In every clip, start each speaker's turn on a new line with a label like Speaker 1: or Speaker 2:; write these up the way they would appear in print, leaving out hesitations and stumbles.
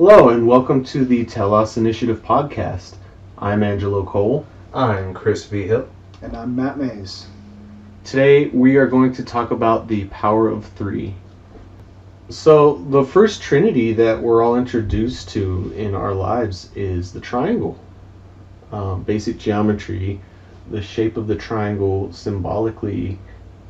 Speaker 1: Hello and welcome to the Telos Initiative podcast. I'm Angelo Cole.
Speaker 2: I'm Chris V. Hill.
Speaker 3: And I'm Matt Mays.
Speaker 1: Today we are going to talk about the power of three. So the first trinity that we're all introduced to in our lives is the triangle. Basic geometry, the shape of the triangle symbolically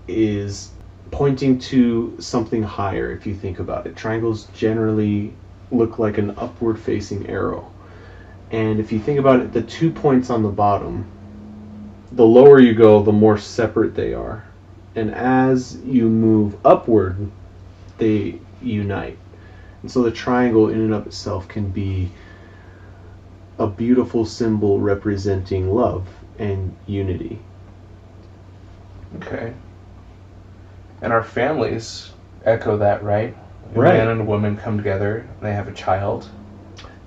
Speaker 1: is pointing to something higher if you think about it. Triangles generally look like an upward facing arrow. And if you think about it, the 2 points on the bottom, the lower you go, the more separate they are. And as you move upward, they unite. And so the triangle in and of itself can be a beautiful symbol representing love and unity.
Speaker 2: Okay. And our families echo that, right? A
Speaker 1: Right.
Speaker 2: man and a woman come together, and they have a child.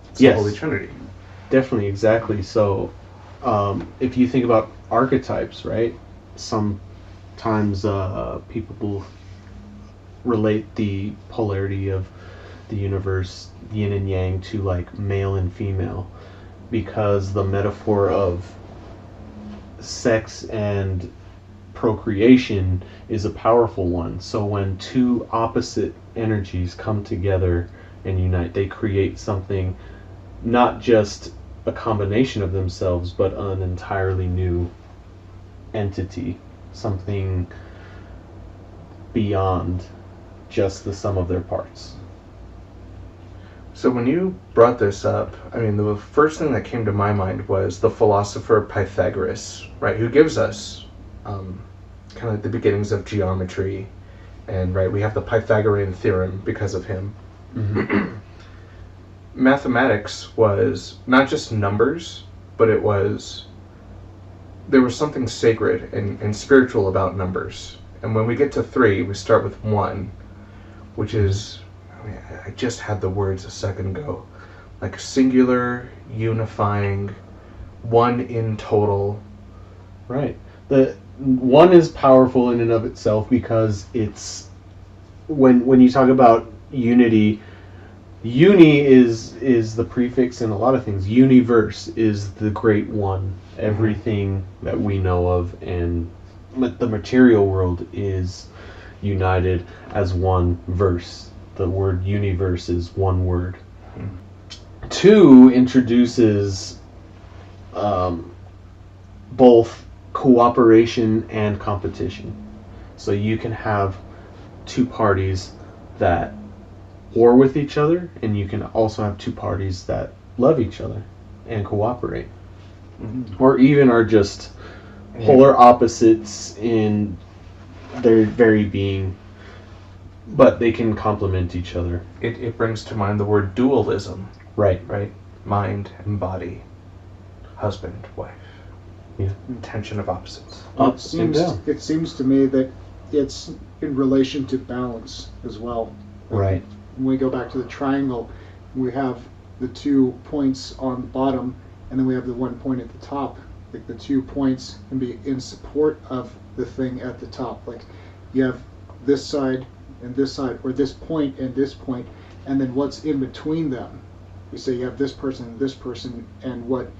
Speaker 2: It's
Speaker 1: Yes.
Speaker 2: the Holy Trinity.
Speaker 1: Definitely, exactly. So if you think about archetypes, right? Sometimes people will relate the polarity of the universe, yin and yang, to like male and female, because the metaphor of sex and procreation is a powerful one. So when two opposite energies come together and unite, they create something, not just a combination of themselves, but an entirely new entity, something beyond just the sum of their parts.
Speaker 2: So when you brought this up, I mean, the first thing that came to my mind was the philosopher Pythagoras, right? Who gives us kind of like the beginnings of geometry. And, right, we have the Pythagorean theorem because of him.
Speaker 1: Mm-hmm.
Speaker 2: Mathematics was not just numbers, but there was something sacred and spiritual about numbers. And when we get to 3, we start with 1, which is, I just had the words a second ago, like singular, unifying, one in total.
Speaker 1: Right. The 1 is powerful in and of itself because it's, when you talk about unity, uni is the prefix in a lot of things. Universe is the great one. Everything that we know of and the material world is united as one verse. The word universe is one word. 2 introduces both cooperation and competition. So you can have 2 parties that war with each other, and you can also have 2 parties that love each other and cooperate.
Speaker 2: Mm-hmm.
Speaker 1: Or even are just polar opposites in their very being, but they can complement each other.
Speaker 2: It brings to mind the word dualism,
Speaker 1: Right.
Speaker 2: right? Mind and body, husband, wife.
Speaker 1: Yeah.
Speaker 2: Tension of opposites.
Speaker 1: Up
Speaker 3: It
Speaker 1: and down.
Speaker 3: seems to me that it's in relation to balance as well.
Speaker 1: Right.
Speaker 3: When we go back to the triangle, we have the 2 points on the bottom, and then we have the 1 point at the top. Like the 2 points can be in support of the thing at the top. Like you have this side and this side, or this point and this point, and then what's in between them. We say you have this person, and what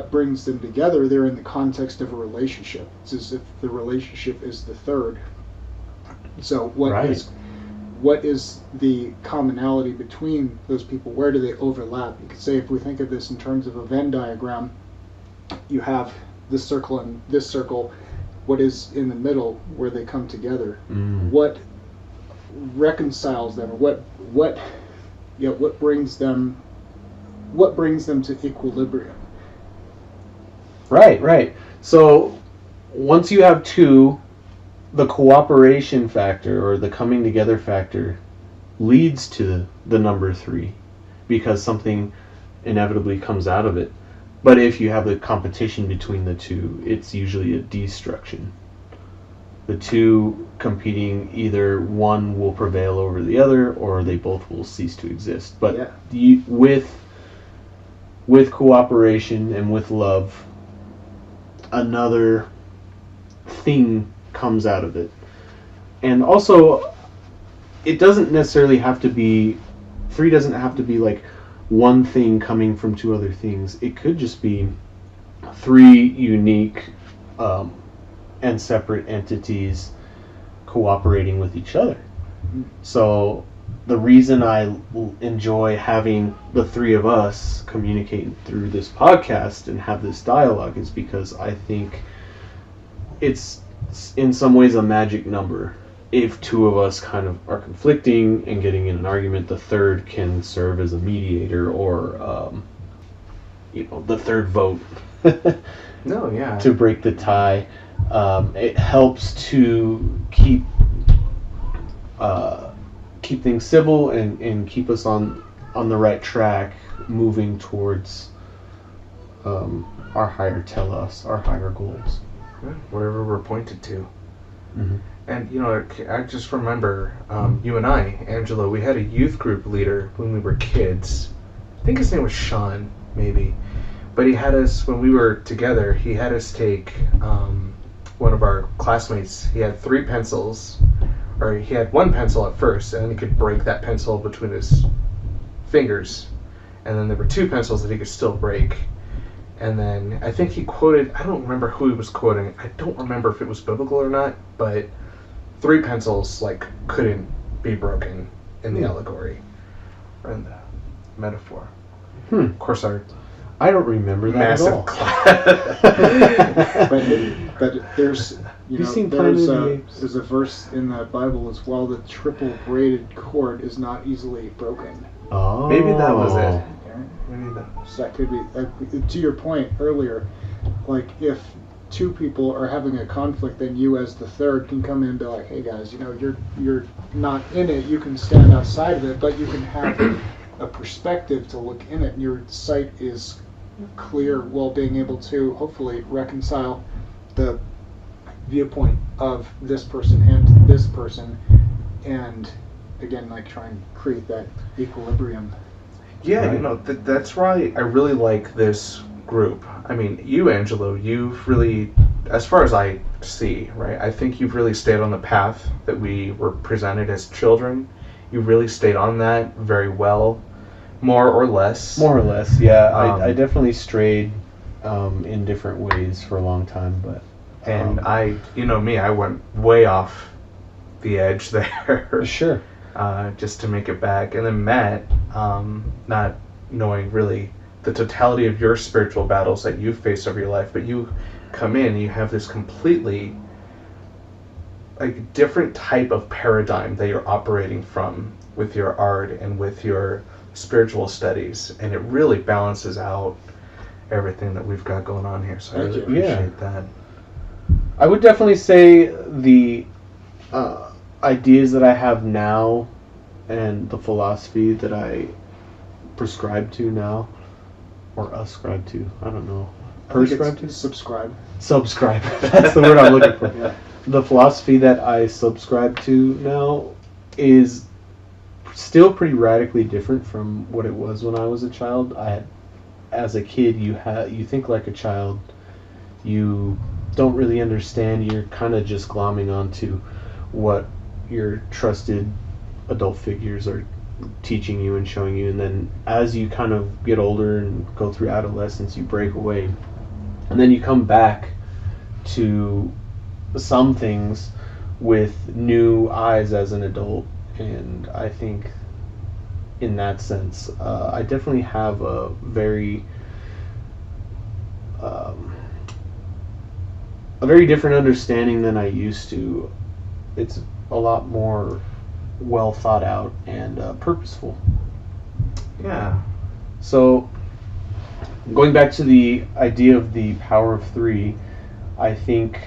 Speaker 3: brings them together, they're in the context of a relationship. It's as if the relationship is the third. So what is the commonality between those people? Where do they overlap? You could say, if we think of this in terms of a Venn diagram, you have this circle and this circle. What is in the middle where they come together? What reconciles them, or what brings them to equilibrium?
Speaker 1: Right. So once you have 2, the cooperation factor or the coming together factor leads to the number 3 because something inevitably comes out of it. But if you have the competition between the 2, it's usually a destruction. The 2 competing, either one will prevail over the other or they both will cease to exist. But with cooperation and with love, another thing comes out of it. And also, it doesn't necessarily have to be three doesn't have to be like one thing coming from two other things. It could just be three unique and separate entities cooperating with each other. So the reason I enjoy having the three of us communicate through this podcast and have this dialogue is because I think it's in some ways a magic number. If two of us kind of are conflicting and getting in an argument, the third can serve as a mediator or the third vote
Speaker 2: No, yeah.
Speaker 1: to break the tie. It helps to keep things civil and keep us on the right track, moving towards our higher telos, our higher goals.
Speaker 2: Wherever we're pointed to.
Speaker 1: Mm-hmm.
Speaker 2: And, I just remember you and I, Angelo, we had a youth group leader when we were kids. I think his name was Sean, maybe. But he had us, when we were together, he had us take one of our classmates. He had 3 pencils, or he had 1 pencil at first, and then he could break that pencil between his fingers. And then there were 2 pencils that he could still break. And then I think he quoted, I don't remember who he was quoting. I don't remember if it was biblical or not, but 3 pencils couldn't be broken in the allegory or in the metaphor. Of course, our
Speaker 1: I don't remember that at all.
Speaker 2: massive class.
Speaker 3: But there's there's a verse in the Bible as well that triple braided cord is not easily broken.
Speaker 1: Oh,
Speaker 2: Maybe that was it.
Speaker 3: Yeah.
Speaker 2: Maybe that was.
Speaker 3: So that could be to your point earlier. Like if 2 people are having a conflict, then you as the third can come in and be like, "Hey guys, you're not in it. You can stand outside of it, but you can have a perspective to look in it, and your sight is clear while being able to hopefully reconcile the viewpoint of this person and this person, and again try and create that equilibrium."
Speaker 2: Yeah,
Speaker 1: Right.
Speaker 2: that's why I really like this group. I mean, you, Angelo, you've really, as far as I see, right, I think you've really stayed on the path that we were presented as children. You really stayed on that very well, more or less.
Speaker 1: More or less, yeah. I
Speaker 2: Um,
Speaker 1: definitely strayed in different ways for a long time, but
Speaker 2: And I went way off the edge there.
Speaker 1: sure.
Speaker 2: Just to make it back. And then Matt, not knowing really the totality of your spiritual battles that you've faced over your life, but you come in, you have this completely different type of paradigm that you're operating from with your art and with your spiritual studies, and it really balances out everything that we've got going on here. So I really appreciate that.
Speaker 1: I would definitely say the ideas that I have now and the philosophy that I prescribe to now, or ascribe to, I don't know. Prescribe to?
Speaker 3: Subscribe.
Speaker 1: Subscribe. That's the word I'm looking for.
Speaker 3: Yeah.
Speaker 1: The philosophy that I subscribe to now is still pretty radically different from what it was when I was a child. As a kid, you think like a child. You don't really understand. You're kind of just glomming onto what your trusted adult figures are teaching you and showing you, and then as you kind of get older and go through adolescence, you break away, and then you come back to some things with new eyes as an adult. And I think in that sense, I definitely have a very different understanding than I used to. It's a lot more well thought out and purposeful.
Speaker 2: Yeah.
Speaker 1: So, going back to the idea of the power of 3, I think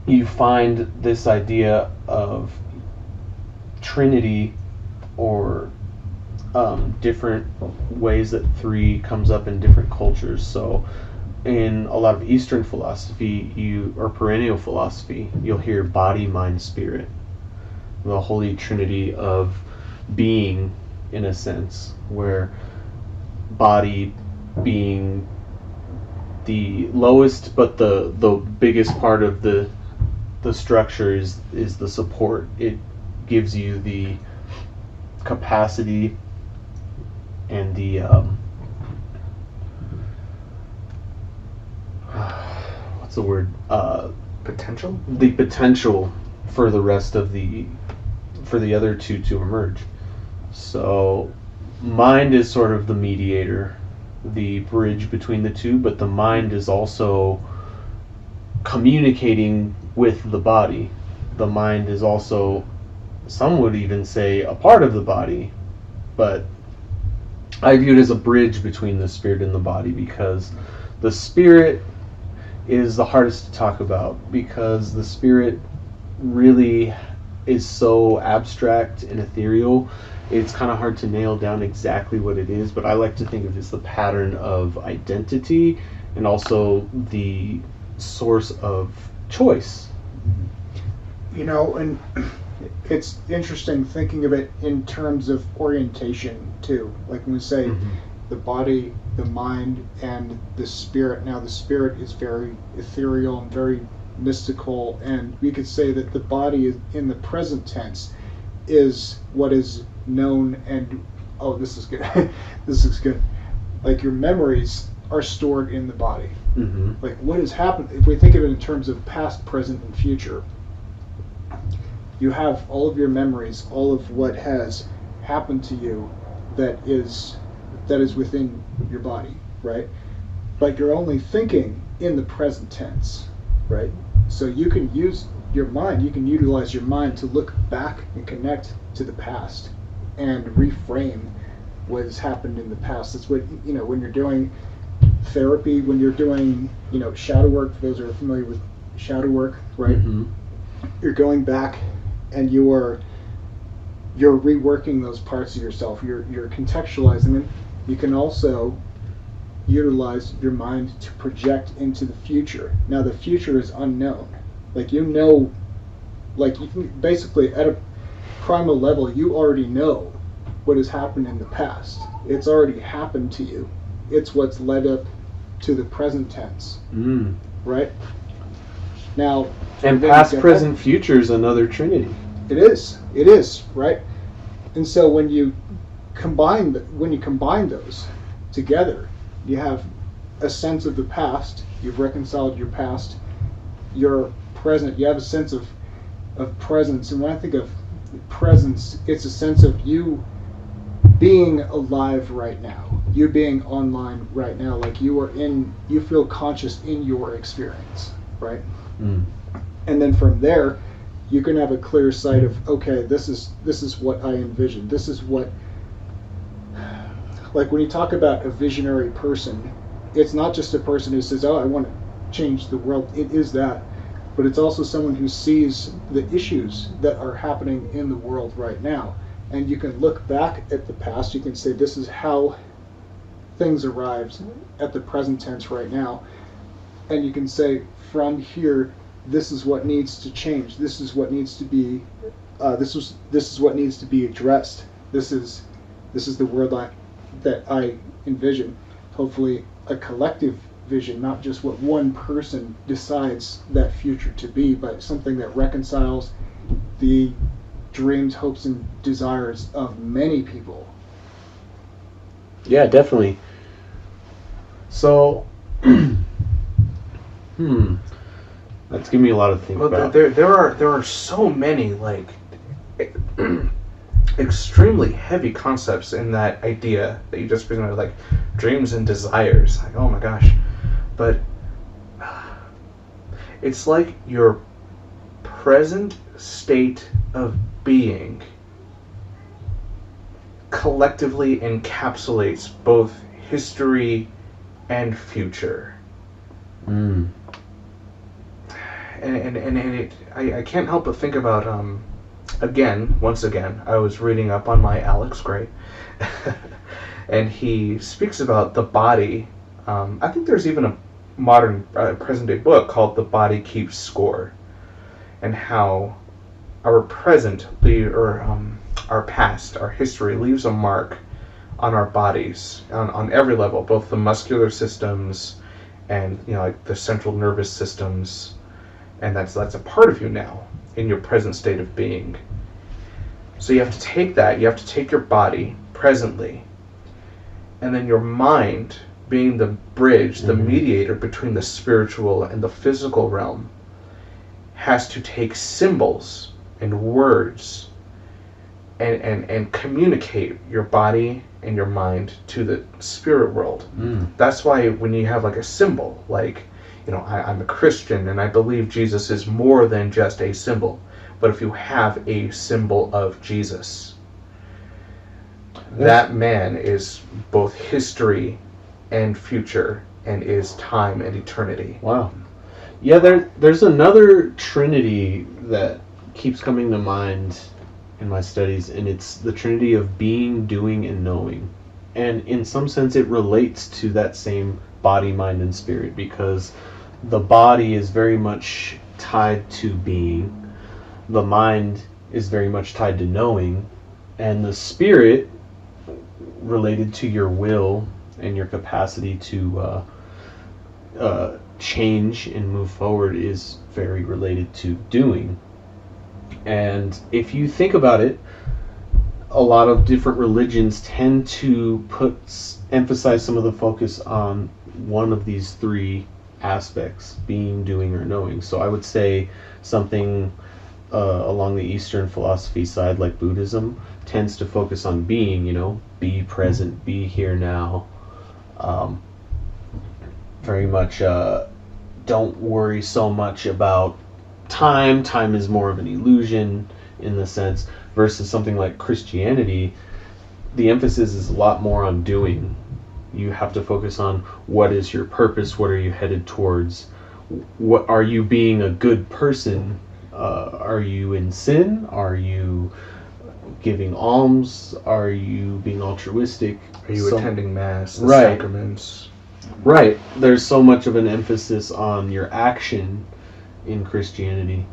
Speaker 1: you find this idea of trinity, or different ways that 3 comes up in different cultures. So in a lot of Eastern philosophy, or perennial philosophy, you'll hear body, mind, spirit, the holy trinity of being, in a sense, where body being the lowest but the biggest part of the structure is the support. It gives you the capacity and the what's the word?
Speaker 2: Potential?
Speaker 1: The potential for the rest of for the other two to emerge. So mind is sort of the mediator, the bridge between the two, but the mind is also communicating with the body. The mind is also, some would even say, a part of the body, but I view it as a bridge between the spirit and the body, because the spirit is the hardest to talk about, because the spirit really is so abstract and ethereal. It's kind of hard to nail down exactly what it is, but I like to think of it as the pattern of identity and also the source of choice.
Speaker 3: You know, and it's interesting thinking of it in terms of orientation too. Like when we say the body, the mind, and the spirit. Now the spirit is very ethereal and very mystical, and we could say that the body is, in the present tense, is what is known and this is good. This is good. Like your memories are stored in the body. Like what has happened, if we think of it in terms of past, present, and future, you have all of your memories, all of what has happened to you that is within your body, right? But you're only thinking in the present tense, right? So you can use your mind, you can utilize your mind to look back and connect to the past and reframe what has happened in the past. That's what, when you're doing therapy, when you're doing, shadow work, for those who are familiar with shadow work, right? You're going back and you're reworking those parts of yourself. You're contextualizing them. You can also utilize your mind to project into the future. Now the future is unknown. Like you can basically at a primal level, you already know what has happened in the past. It's already happened to you. It's what's led up to the present tense, right? Now,
Speaker 1: and past, present, future is another trinity.
Speaker 3: It is, right? And so when you combine those together, you have a sense of the past. You've reconciled your past. Your present. You have a sense of presence. And when I think of presence, it's a sense of you being alive right now. You being online right now. Like you feel conscious in your experience, right? And then from there, you can have a clear sight of, okay, this is what I envision. This is what, like when you talk about a visionary person, it's not just a person who says, oh, I want to change the world. It is that, but it's also someone who sees the issues that are happening in the world right now. And you can look back at the past. You can say, this is how things arrived at the present tense right now. And you can say, from here, this is what needs to change. This is what needs to be. This is what needs to be addressed. This is the world that I envision. Hopefully, a collective vision, not just what one person decides that future to be, but something that reconciles the dreams, hopes, and desires of many people.
Speaker 1: Yeah, definitely. So, that's giving me a lot to think about.
Speaker 2: There are so many extremely heavy concepts in that idea that you just presented, like dreams and desires. Like, oh my gosh, but it's like your present state of being collectively encapsulates both history and future. And I can't help but think about once again I was reading up on my Alex Gray and he speaks about the body. I think there's even a modern present day book called The Body Keeps Score, and how our present our past, our history leaves a mark on our bodies on every level, both the muscular systems and like the central nervous systems, and that's a part of you now in your present state of being. So you have to take that, you have to take your body presently, and then your mind, being the bridge, the mediator between the spiritual and the physical realm, has to take symbols and words and communicate your body and your mind to the spirit world. That's why when you have like a symbol, like, I'm a Christian and I believe Jesus is more than just a symbol. But if you have a symbol of Jesus, that man is both history and future and is time and eternity.
Speaker 1: Wow. Yeah, there's another trinity that keeps coming to mind in my studies, and it's the trinity of being, doing, and knowing. And in some sense it relates to that same body, mind, and spirit, because the body is very much tied to being, the mind is very much tied to knowing, and the spirit related to your will and your capacity to change and move forward is very related to doing. And if you think about it, a lot of different religions tend to emphasize some of the focus on one of these three aspects: being, doing, or knowing. So I would say something along the Eastern philosophy side, like Buddhism, tends to focus on being, be present, be here now. Very much don't worry so much about time. Time is more of an illusion in the sense, versus something like Christianity, the emphasis is a lot more on doing. You have to focus on what is your purpose, what are you headed towards, what are you being a good person, are you in sin, are you giving alms, are you being altruistic,
Speaker 2: are you attending mass, the
Speaker 1: right,
Speaker 2: sacraments.
Speaker 1: Right, there's so much of an emphasis on your action in Christianity.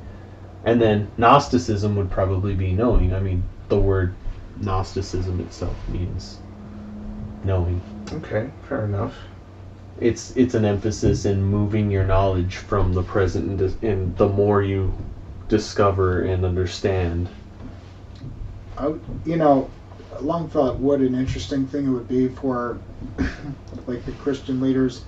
Speaker 1: And then Gnosticism would probably be knowing. I mean, the word Gnosticism itself means knowing.
Speaker 2: Okay, fair enough.
Speaker 1: It's an emphasis in moving your knowledge from the present, and the more you discover and understand.
Speaker 3: Long thought what an interesting thing it would be for like the Christian leaders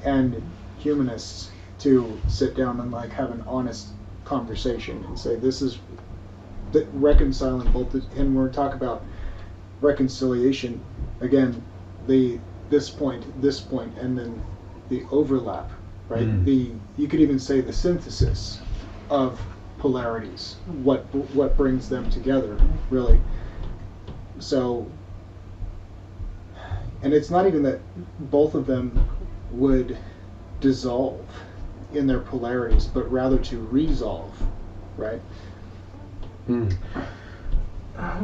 Speaker 3: and humanists to sit down and like have an honest conversation and say this is reconciling both and we're talking about reconciliation again, this point, and then the overlap, right? You could even say the synthesis of polarities, what brings them together, really. So, and it's not even that both of them would dissolve in their polarities, but rather to resolve, right?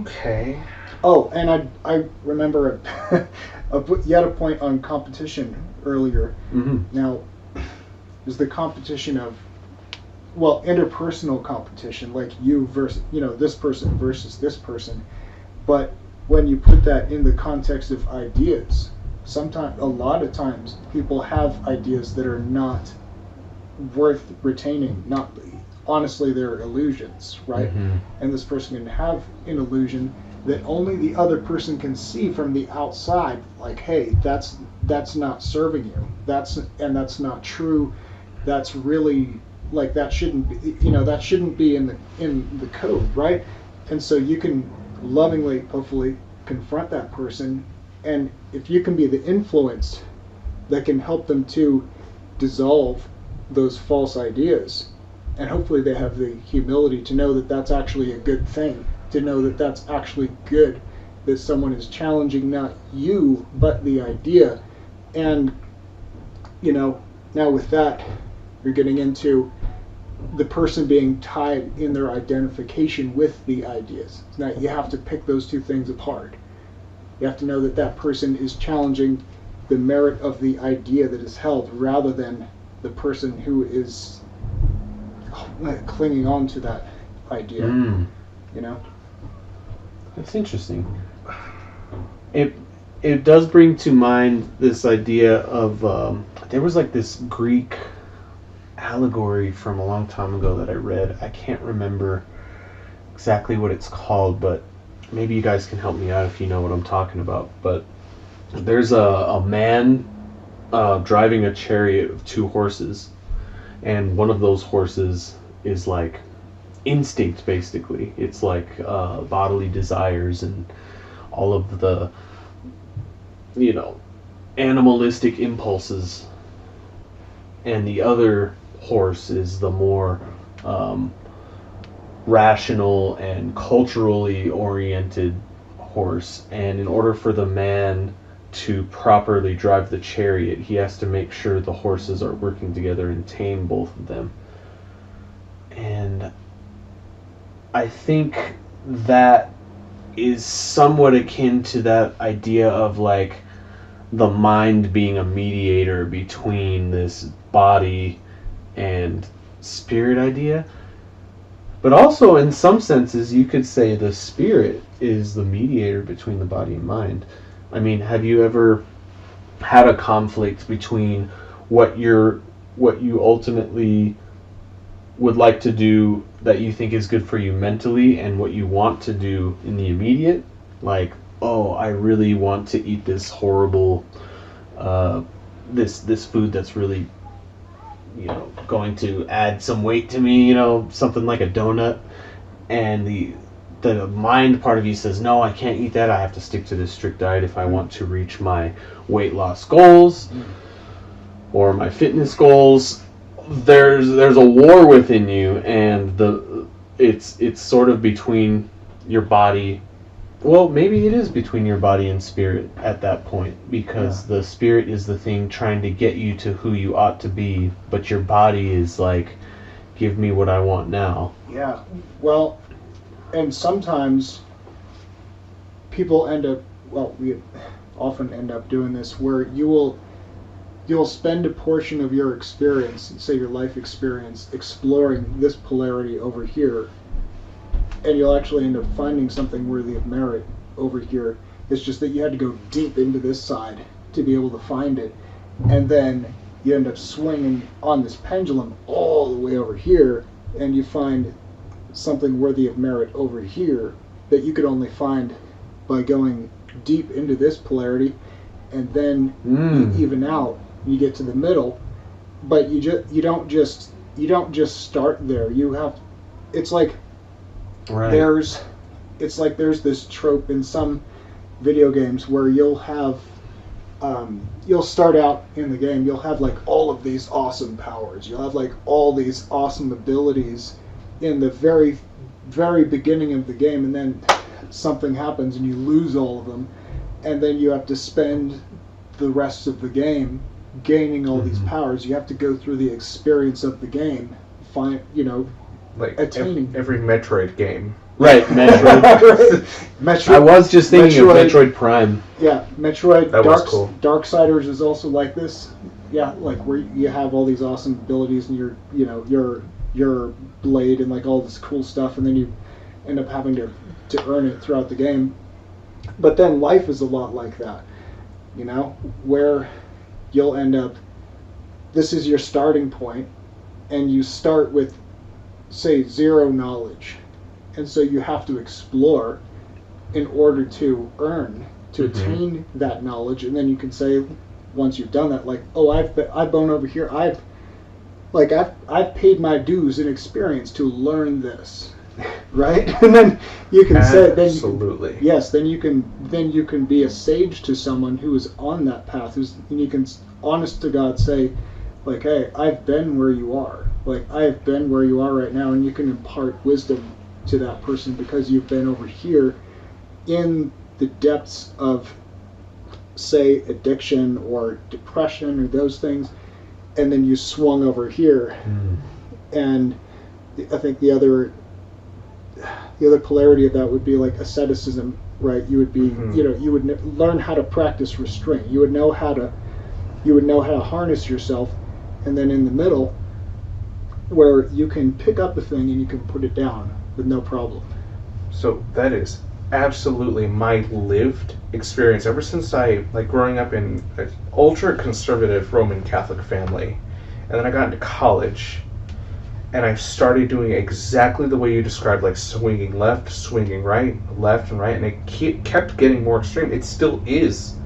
Speaker 2: Okay.
Speaker 3: Oh, and I remember you had a point on competition earlier. Now, is the competition of, interpersonal competition, like you versus, this person versus this person. But when you put that in the context of ideas, a lot of times, people have ideas that are not worth retaining. Not honestly, they're illusions, right? And this person can have an illusion that only the other person can see from the outside. Like, hey, that's not serving you. That's not true. That's really like that shouldn't be in the code, right? And so you can lovingly, hopefully, confront that person, and if you can be the influence that can help them to dissolve those false ideas, and hopefully they have the humility to know that that's actually a good thing, to know that that's actually good, that someone is challenging not you but the idea. And now with that, you're getting into the person being tied in their identification with the ideas. Now you have to pick those two things apart. You have to know that that person is challenging the merit of the idea that is held, rather than the person who is clinging on to that idea.
Speaker 1: That's interesting. It does bring to mind this idea of there was like this Greek allegory from a long time ago that I read. I can't remember exactly what it's called, but maybe you guys can help me out if you know what I'm talking about, but there's a man driving a chariot of 2 horses, and one of those horses is like instinct, basically. It's like bodily desires and all of the, animalistic impulses, and the other horse is the more rational and culturally oriented horse. And in order for the man to properly drive the chariot, he has to make sure the horses are working together and tame both of them. And I think that is somewhat akin to that idea of like the mind being a mediator between this body and spirit idea. But also, in some senses, you could say the spirit is the mediator between the body and mind. I mean, have you ever had a conflict between what you ultimately would like to do that you think is good for you mentally and what you want to do in the immediate? Like, oh, I really want to eat this horrible this food that's really going to add some weight to me, something like a donut, and the mind part of you says, no, I can't eat that. I have to stick to this strict diet if I want to reach my weight loss goals or my fitness goals. There's a war within you, and it's sort of between your body. Well, maybe it is between your body and spirit at that point, because the spirit is the thing trying to get you to who you ought to be, but your body is like, give me what I want now.
Speaker 3: Yeah. Well, and sometimes people we often end up doing this, where you'll spend a portion of your experience, say your life experience, exploring this polarity over here, and you'll actually end up finding something worthy of merit over here. It's just that you had to go deep into this side to be able to find it, and then you end up swinging on this pendulum all the way over here, and you find something worthy of merit over here that you could only find by going deep into this polarity, and then you even out. You get to the middle, but you don't just start there. It's like there's this trope in some video games where you'll start out in the game, you'll have like all of these awesome powers, you'll have like all these awesome abilities in the very, very beginning of the game, and then something happens and you lose all of them, and then you have to spend the rest of the game gaining all these powers. You have to go through the experience of the game,
Speaker 2: like
Speaker 3: attaining
Speaker 2: every Metroid game.
Speaker 1: Right, Metroid.
Speaker 3: Metroid.
Speaker 1: I was just thinking of Metroid Prime.
Speaker 3: Yeah, Metroid.
Speaker 2: That was cool.
Speaker 3: Darksiders is also like this. Yeah, like where you have all these awesome abilities and your blade and like all this cool stuff, and then you end up having to earn it throughout the game. But then life is a lot like that, where you'll end up, this is your starting point, and you start with, say, 0 knowledge. And so you have to explore in order to attain that knowledge. And then you can say, once you've done that, like, oh, I've gone over here, I've paid my dues in experience to learn this, right? And then you can say,
Speaker 2: absolutely,
Speaker 3: then you can be a sage to someone who is on that path, and you can, honest to God, say, like, hey, I've been where you are, like I've been where you are right now, and you can impart wisdom to that person because you've been over here in the depths of, say, addiction or depression or those things, and then you swung over here. And I think the other polarity of that would be like asceticism, right? You would be, you would learn how to practice restraint. You would know how to harness yourself, and then in the middle, where you can pick up a thing and you can put it down with no problem.
Speaker 2: So that is absolutely my lived experience ever since I, like, growing up in an ultra conservative Roman Catholic family, and then I got into college, and I started doing exactly the way you described, like swinging left, swinging right, left and right, and it kept getting more extreme. It still is.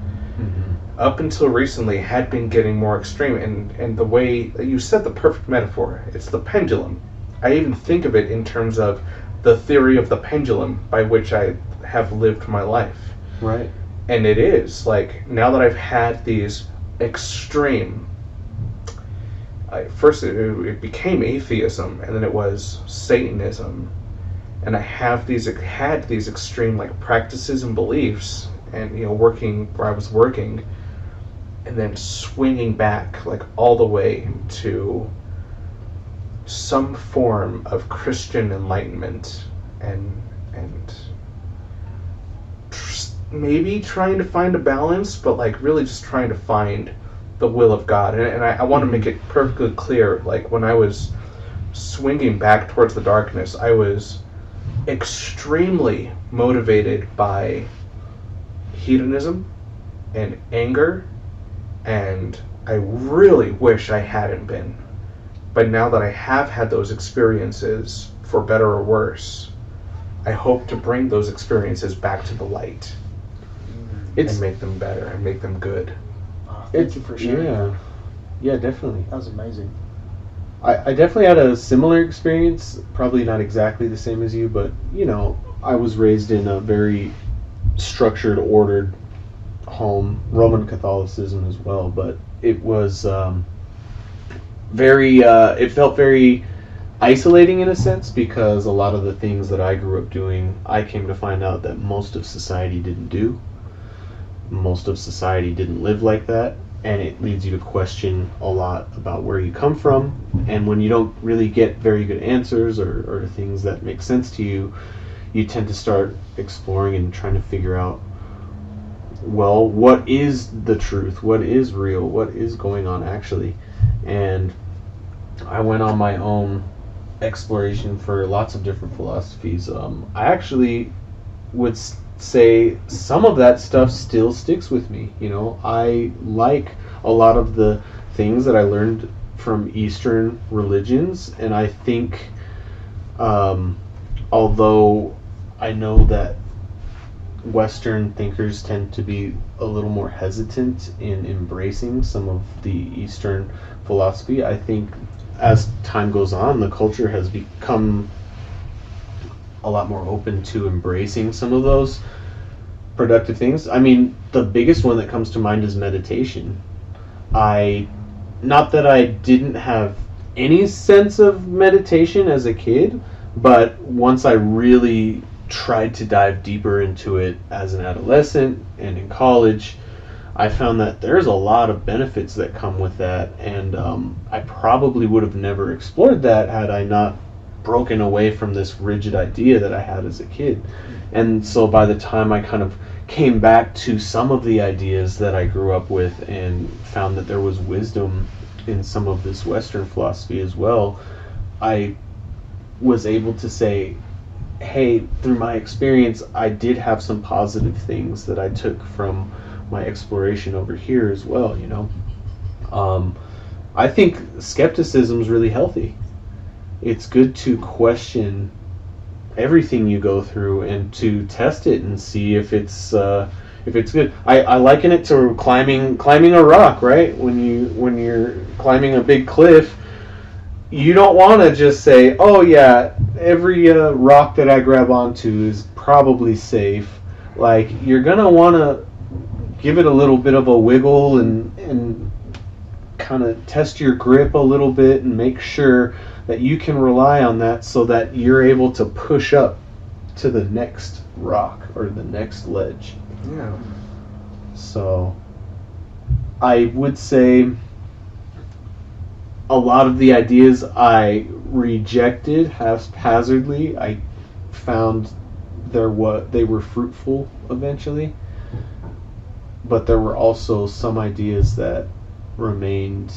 Speaker 2: Up until recently, had been getting more extreme, and the way you said the perfect metaphor, it's the pendulum. I even think of it in terms of the theory of the pendulum by which I have lived my life.
Speaker 1: Right.
Speaker 2: And it is, like, now that I've had these extreme, first it became atheism, and then it was Satanism, and I had these extreme, like, practices and beliefs, and, you know, working where I was working, and then swinging back, like, all the way to some form of Christian enlightenment, and maybe trying to find a balance, but, like, really just trying to find the will of God. And I want to make it perfectly clear, like, when I was swinging back towards the darkness, I was extremely motivated by hedonism and anger, and I really wish I hadn't been. But now that I have had those experiences, for better or worse, I hope to bring those experiences back to the light and make them better and make them good.
Speaker 3: Thank you for sharing.
Speaker 1: Yeah, definitely.
Speaker 3: That was amazing.
Speaker 1: I definitely had a similar experience, probably not exactly the same as you, but, you know, I was raised in a very structured, ordered home, Roman Catholicism as well, but it was it felt very isolating in a sense, because a lot of the things that I grew up doing, I came to find out that most of society didn't do. Most of society didn't live like that, and it leads you to question a lot about where you come from, and when you don't really get very good answers or things that make sense to you, you tend to start exploring and trying to figure out, well, what is the truth? What is real? What is going on actually? And I went on my own exploration for lots of different philosophies. I actually would say some of that stuff still sticks with me. You know, I like a lot of the things that I learned from Eastern religions, and I think, although I know that Western thinkers tend to be a little more hesitant in embracing some of the Eastern philosophy, I think as time goes on, the culture has become a lot more open to embracing some of those productive things. I mean, the biggest one that comes to mind is meditation. Not that I didn't have any sense of meditation as a kid, but once I really tried to dive deeper into it as an adolescent and in college, I found that there's a lot of benefits that come with that, and I probably would have never explored that had I not broken away from this rigid idea that I had as a kid. And so by the time I kind of came back to some of the ideas that I grew up with and found that there was wisdom in some of this Western philosophy as well, I was able to say, hey, through my experience, I did have some positive things that I took from my exploration over here as well, you know. I think skepticism is really healthy. It's good to question everything you go through and to test it and see if it's good. I liken it to climbing a rock, right? When you're climbing a big cliff, you don't want to just say, oh yeah, every rock that I grab onto is probably safe. Like, you're gonna want to give it a little bit of a wiggle and kind of test your grip a little bit and make sure that you can rely on that so that you're able to push up to the next rock or the next ledge.
Speaker 2: Yeah.
Speaker 1: So I would say a lot of the ideas I rejected haphazardly, I found they were fruitful eventually, but there were also some ideas that remained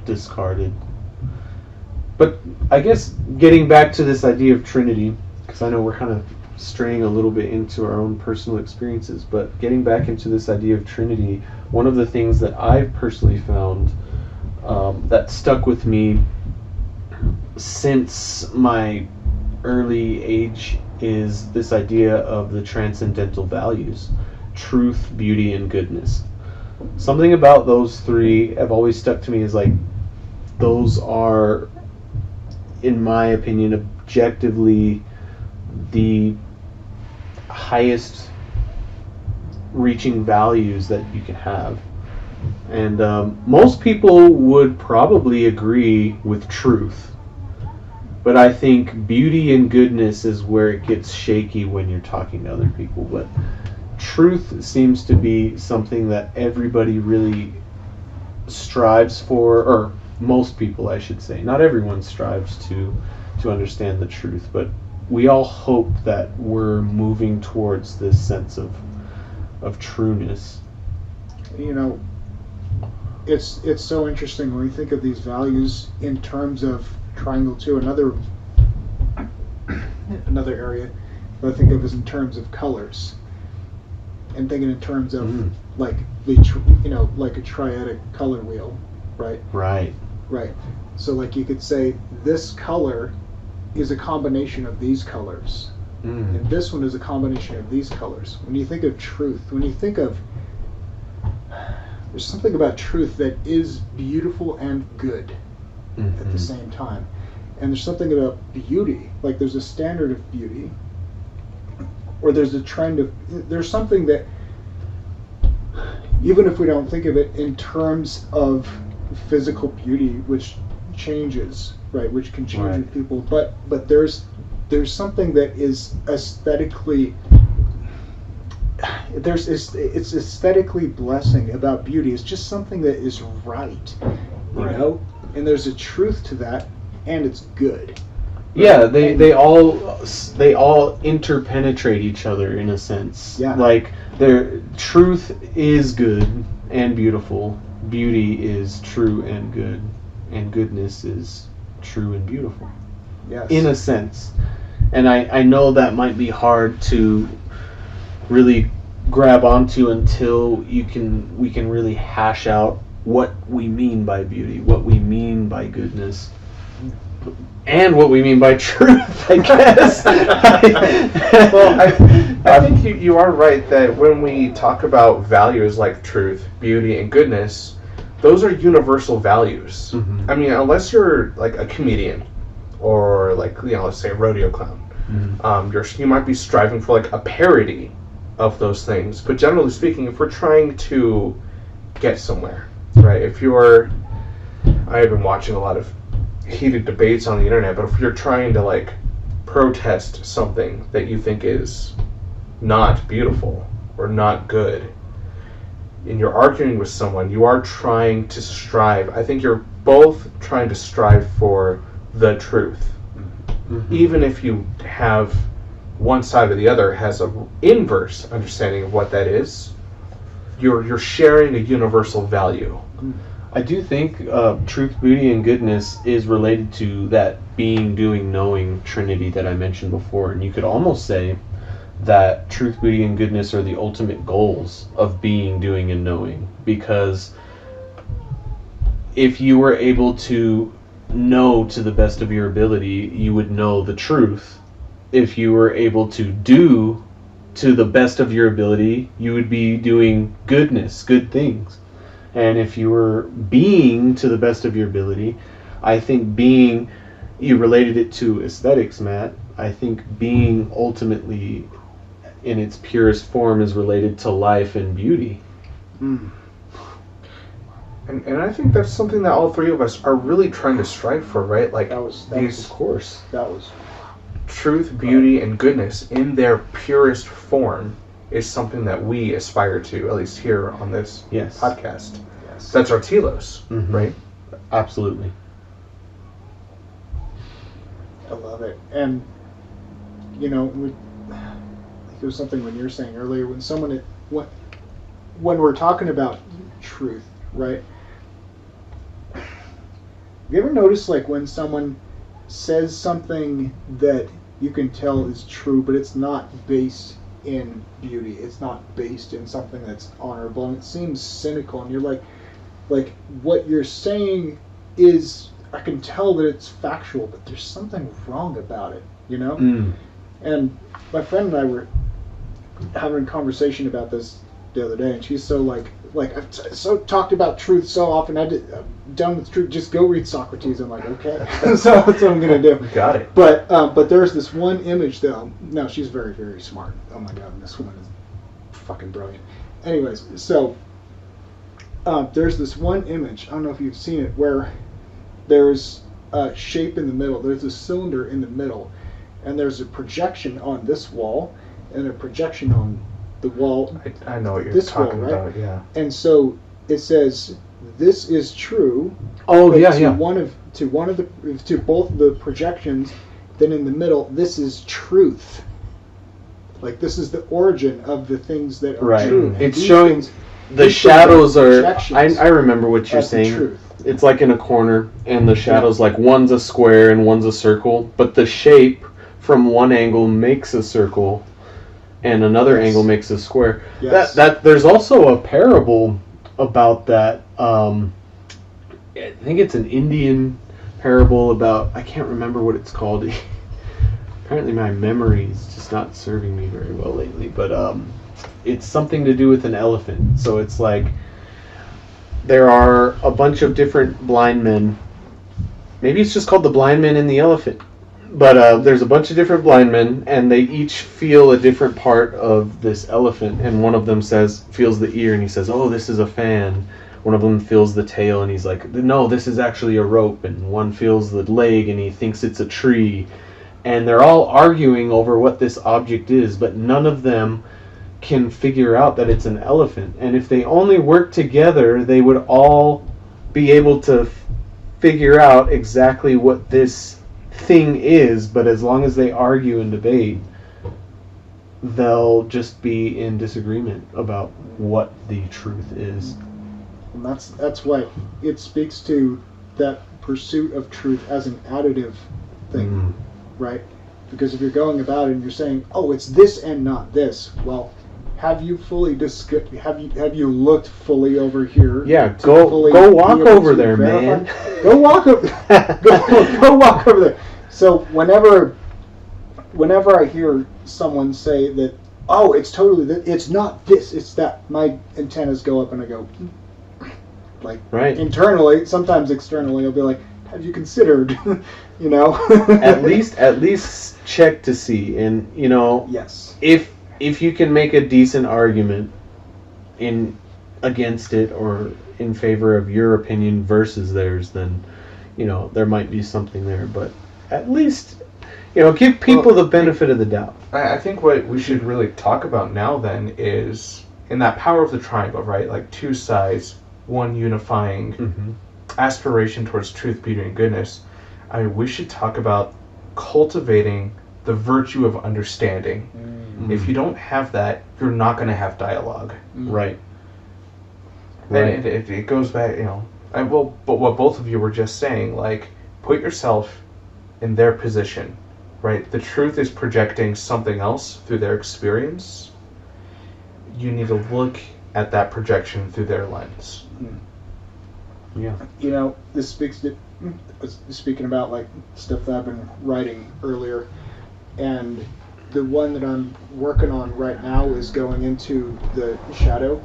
Speaker 1: discarded. But I guess getting back to this idea of Trinity, because I know we're kind of straying a little bit into our own personal experiences, but getting back into this idea of Trinity, one of the things that I've personally found that stuck with me since my early age is this idea of the transcendental values: truth, beauty, and goodness. Something about those three have always stuck to me as like, those are, in my opinion, objectively the highest reaching values that you can have. And most people would probably agree with truth, but I think beauty and goodness is where it gets shaky when you're talking to other people. But truth seems to be something that everybody really strives for, or most people, I should say. Not everyone strives to understand the truth, but we all hope that we're moving towards this sense of trueness.
Speaker 3: You know, it's so interesting when we think of these values in terms of triangle too. Another area that I think of is in terms of colors, and thinking in terms of like like a triadic color wheel, right? Right. So like you could say this color is a combination of these colors, and this one is a combination of these colors. When you think of truth, there's something about truth that is beautiful and good at the same time. And there's something about beauty, like there's a standard of beauty, or there's a trend of, there's something that, even if we don't think of it in terms of physical beauty, which changes, right, which can change with people, but there's something that is aesthetically, it's aesthetically blessing about beauty. It's just something that is right, you know, and there's a truth to that, and it's good.
Speaker 1: Yeah, they all interpenetrate each other in a sense.
Speaker 3: Yeah.
Speaker 1: Like their truth is good and beautiful, beauty is true and good, and goodness is true and beautiful.
Speaker 3: Yes.
Speaker 1: In a sense. And I know that might be hard to really grab onto until we can really hash out what we mean by beauty, what we mean by goodness, and what we mean by truth, I guess.
Speaker 2: Well, I think you are right that when we talk about values like truth, beauty, and goodness, those are universal values. I mean, unless you're like a comedian or like, let's say a rodeo clown, you might be striving for like a parody of those things. But generally speaking, if we're trying to get somewhere, right? I have been watching a lot of heated debates on the internet, but if you're trying to like protest something that you think is not beautiful or not good, and you're arguing with someone, you are trying to strive. I think you're both trying to strive for the truth. Even if you have one side or the other has a inverse understanding of what that is, you're sharing a universal value.
Speaker 1: I do think truth, beauty, and goodness is related to that being, doing, knowing trinity that I mentioned before. And you could almost say that truth, beauty, and goodness are the ultimate goals of being, doing, and knowing. Because if you were able to know to the best of your ability, you would know the truth. If you were able to do to the best of your ability, you would be doing goodness, good things. And if you were being to the best of your ability, I think being, you related it to aesthetics, Matt. I think being ultimately in its purest form is related to life and beauty.
Speaker 2: And I think that's something that all three of us are really trying to strive for, right? Like
Speaker 3: That was
Speaker 1: Of course.
Speaker 2: truth, beauty, and goodness in their purest form is something that we aspire to, at least here on this podcast.
Speaker 3: Yes.
Speaker 2: That's our telos, right?
Speaker 1: Absolutely.
Speaker 3: I love it. And, you know, I think it was something when you were saying earlier, when we're talking about truth, right? Have you ever noticed, like, when someone says something that you can tell is true, but it's not based in beauty, it's not based in something that's honorable, and it seems cynical, and you're like what you're saying is I can tell that it's factual, but there's something wrong about it, you know?
Speaker 1: Mm.
Speaker 3: And my friend and I were having a conversation about this the other day, and she's so like I've so talked about truth so often. I'm done with truth. Just go read Socrates. I'm like, okay. So that's what I'm gonna do.
Speaker 2: Got it.
Speaker 3: But there's this one image though. No, she's very, very smart. Oh my god, this woman is fucking brilliant. Anyways, so there's this one image. I don't know if you've seen it, where there's a shape in the middle. There's a cylinder in the middle, and there's a projection on this wall, and a projection on the wall.
Speaker 2: I know what you're
Speaker 3: this
Speaker 2: talking
Speaker 3: wall, right?
Speaker 2: about. Yeah.
Speaker 3: And so it says, "This is true."
Speaker 1: Oh,
Speaker 3: but
Speaker 1: yeah,
Speaker 3: to
Speaker 1: yeah.
Speaker 3: to both the projections, then in the middle, this is truth. Like, this is the origin of the things that are
Speaker 1: Right.
Speaker 3: true. And
Speaker 1: It's
Speaker 3: these
Speaker 1: showing
Speaker 3: things-
Speaker 1: the
Speaker 3: these
Speaker 1: shadows are.
Speaker 3: projections
Speaker 1: I remember what you're
Speaker 3: of the
Speaker 1: saying.
Speaker 3: truth.
Speaker 1: It's like in a corner, and the shadows, like one's a square and one's a circle, but the shape from one angle makes a circle, and another
Speaker 3: Yes.
Speaker 1: angle makes a square.
Speaker 3: Yes.
Speaker 1: That there's also a parable about that. I think it's an Indian parable about. I can't remember what it's called. Apparently, my memory is just not serving me very well lately. But it's something to do with an elephant. So it's like there are a bunch of different blind men. Maybe it's just called the blind man and the elephant. But there's a bunch of different blind men, and they each feel a different part of this elephant. And one of them feels the ear, and he says, "Oh, this is a fan." One of them feels the tail, and he's like, "No, this is actually a rope." And one feels the leg, and he thinks it's a tree. And they're all arguing over what this object is, but none of them can figure out that it's an elephant. And if they only worked together, they would all be able to figure out exactly what this thing is. But as long as they argue and debate, they'll just be in disagreement about what the truth is.
Speaker 3: And that's why it speaks to that pursuit of truth as an additive thing, right? Because if you're going about it and you're saying, "Oh, it's this and not this," well, have you fully have you looked fully over here?
Speaker 1: Yeah,
Speaker 3: to
Speaker 1: go
Speaker 3: fully
Speaker 1: walk
Speaker 3: be able
Speaker 1: over
Speaker 3: to
Speaker 1: there,
Speaker 3: verify?
Speaker 1: man.
Speaker 3: Go walk over. go walk over there. So whenever I hear someone say that, "Oh, it's totally it's not this, it's that," my antennas go up and I go, like,
Speaker 1: Right.
Speaker 3: internally, sometimes externally, I'll be like, "Have you considered?" You know.
Speaker 1: at least check to see, and
Speaker 3: Yes.
Speaker 1: if you can make a decent argument against it or in favor of your opinion versus theirs, then there might be something there. But at least give people the benefit of the doubt.
Speaker 2: I think what we should really talk about now then is in that power of the triangle, right? Like two sides, one unifying aspiration towards truth, beauty, and goodness. We should talk about cultivating the virtue of understanding. If you don't have that, you're not going to have dialogue.
Speaker 1: Right.
Speaker 2: And it goes back, but what both of you were just saying, like, put yourself in their position, right? The truth is projecting something else through their experience. You need to look at that projection through their lens.
Speaker 1: Yeah.
Speaker 3: This speaks to speaking about like stuff that I've been writing earlier, and the one that I'm working on right now is going into the shadow,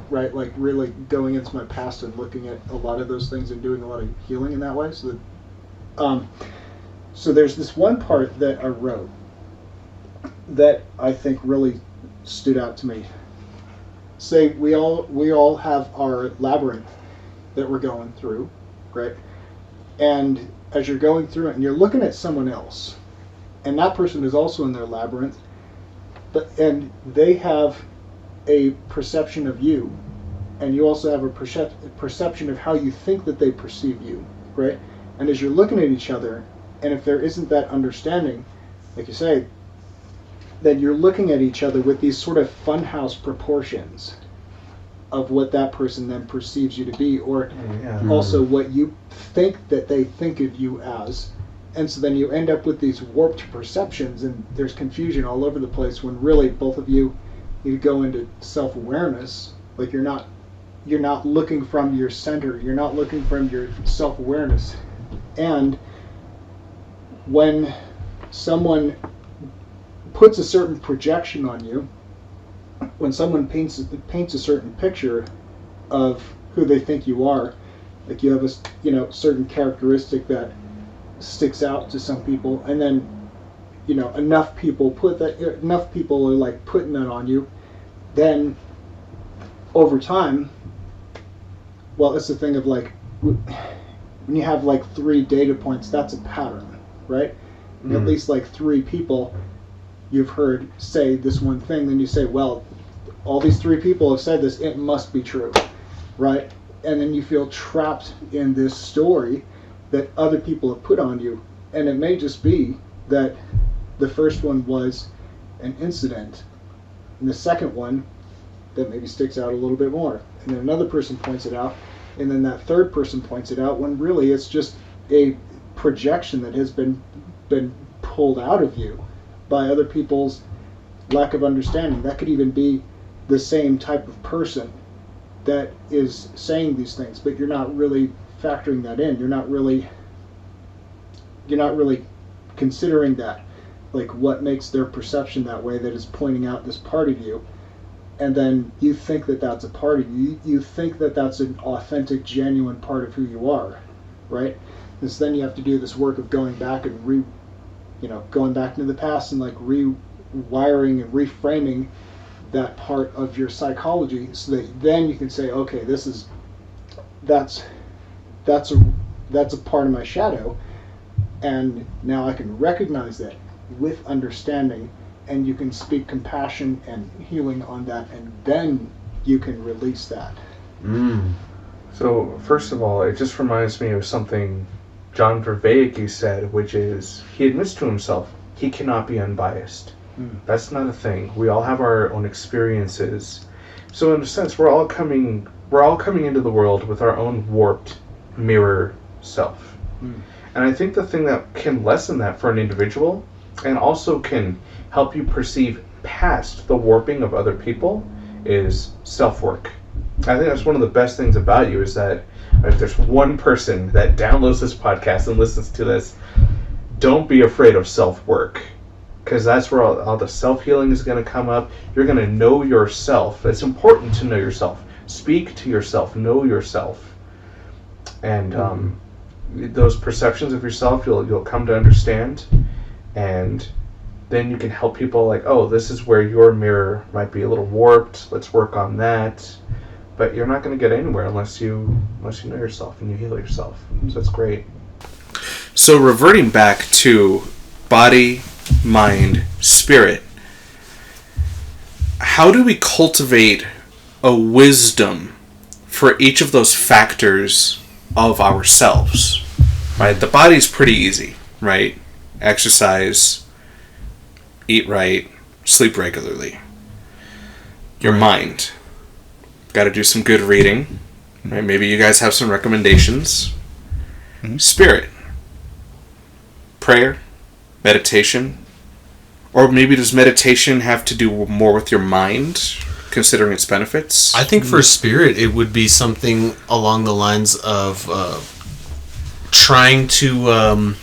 Speaker 3: right? Like really going into my past and looking at a lot of those things and doing a lot of healing in that way. So there's this one part that I wrote that I think really stood out to me. Say we all have our labyrinth that we're going through, right? And as you're going through it and you're looking at someone else, and that person is also in their labyrinth, and they have a perception of you, and you also have a perception of how you think that they perceive you, right? And as you're looking at each other, and if there isn't that understanding, like you say, then you're looking at each other with these sort of funhouse proportions of what that person then perceives you to be, or also what you think that they think of you as. And so then you end up with these warped perceptions, and there's confusion all over the place, when really both of you need to go into self-awareness. Like you're not looking from your center, you're not looking from your self-awareness, And when someone puts a certain projection on you, when someone paints a certain picture of who they think you are, like you have a certain characteristic that sticks out to some people, and then enough people are like putting that on you, then over time, well, it's the thing of like when you have like 3 data points, that's a pattern, right? Mm. At least like 3 people you've heard say this one thing, then you say, well, all these 3 people have said this, it must be true, right? And then you feel trapped in this story that other people have put on you. And it may just be that the first one was an incident, and the second one that maybe sticks out a little bit more. And then another person points it out, and then that third person points it out, when really it's just a projection that has been pulled out of you by other people's lack of understanding. That could even be the same type of person that is saying these things, but you're not really factoring that in. You're not really considering that, like what makes their perception that way, that is pointing out this part of you. And then you think that that's a part of you. You think that that's an authentic, genuine part of who you are, right? And so then you have to do this work of going back and going back into the past and like rewiring and reframing that part of your psychology, so that then you can say, okay, that's a part of my shadow, and now I can recognize that with understanding, and you can speak compassion and healing on that, and then you can release that.
Speaker 2: So first of all, it just reminds me of something John Vervaeke said, which is, he admits to himself he cannot be unbiased. That's not a thing. We all have our own experiences. So in a sense, we're all coming into the world with our own warped mirror self. And I think the thing that can lessen that for an individual, and also can help you perceive past the warping of other people, is self-work. I think that's one of the best things about you, is that if there's one person that downloads this podcast and listens to this, don't be afraid of self-work. Because that's where all the self-healing is going to come up. You're going to know yourself. It's important to know yourself. Speak to yourself. Know yourself. And those perceptions of yourself, you'll come to understand. And then you can help people like, oh, this is where your mirror might be a little warped. Let's work on that. But you're not going to get anywhere unless you know yourself and you heal yourself. So that's great.
Speaker 4: So reverting back to body, mind, spirit, how do we cultivate a wisdom for each of those factors of ourselves? Right? The body's pretty easy, right? Exercise, eat right, sleep regularly. Your mind, got to do some good reading, right? Maybe you guys have some recommendations. Spirit, prayer, meditation. Or maybe does meditation have to do more with your mind, considering its benefits?
Speaker 5: I think for spirit, it would be something along the lines of trying to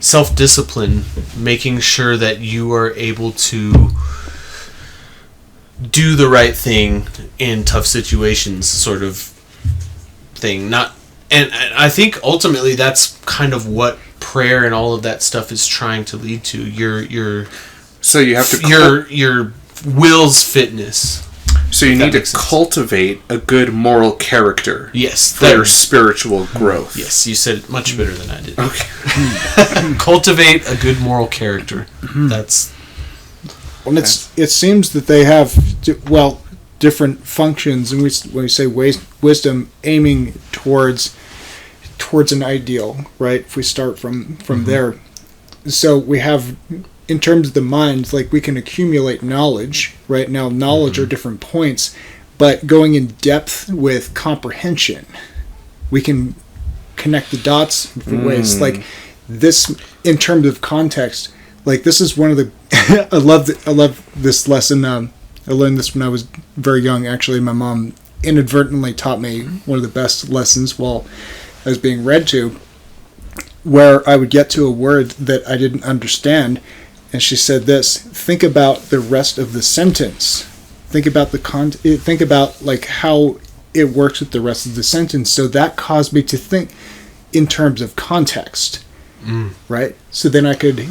Speaker 5: self-discipline, making sure that you are able to do the right thing in tough situations, sort of thing. And I think ultimately that's kind of what prayer and all of that stuff is trying to lead to.
Speaker 4: So you have to
Speaker 5: your will's fitness.
Speaker 4: So you need to cultivate a good moral character.
Speaker 5: Yes,
Speaker 4: for your spiritual growth.
Speaker 5: Yes, you said it much better than I did.
Speaker 4: Okay.
Speaker 5: Cultivate a good moral character. That's.
Speaker 3: Well, it seems that they have different functions, and when we say wisdom, aiming towards an ideal, right? If we start from there, so we have, in terms of the mind, like we can accumulate knowledge. Right now, knowledge are different points, but going in depth with comprehension, we can connect the dots in different ways. Like this, in terms of context, like this is one of the I love this lesson. I learned this when I was very young. Actually, my mom inadvertently taught me one of the best lessons while I was being read to. where I would get to a word that I didn't understand, and she said this: think about the rest of the sentence. Think about think about like how it works with the rest of the sentence. So that caused me to think in terms of context, right? So then I could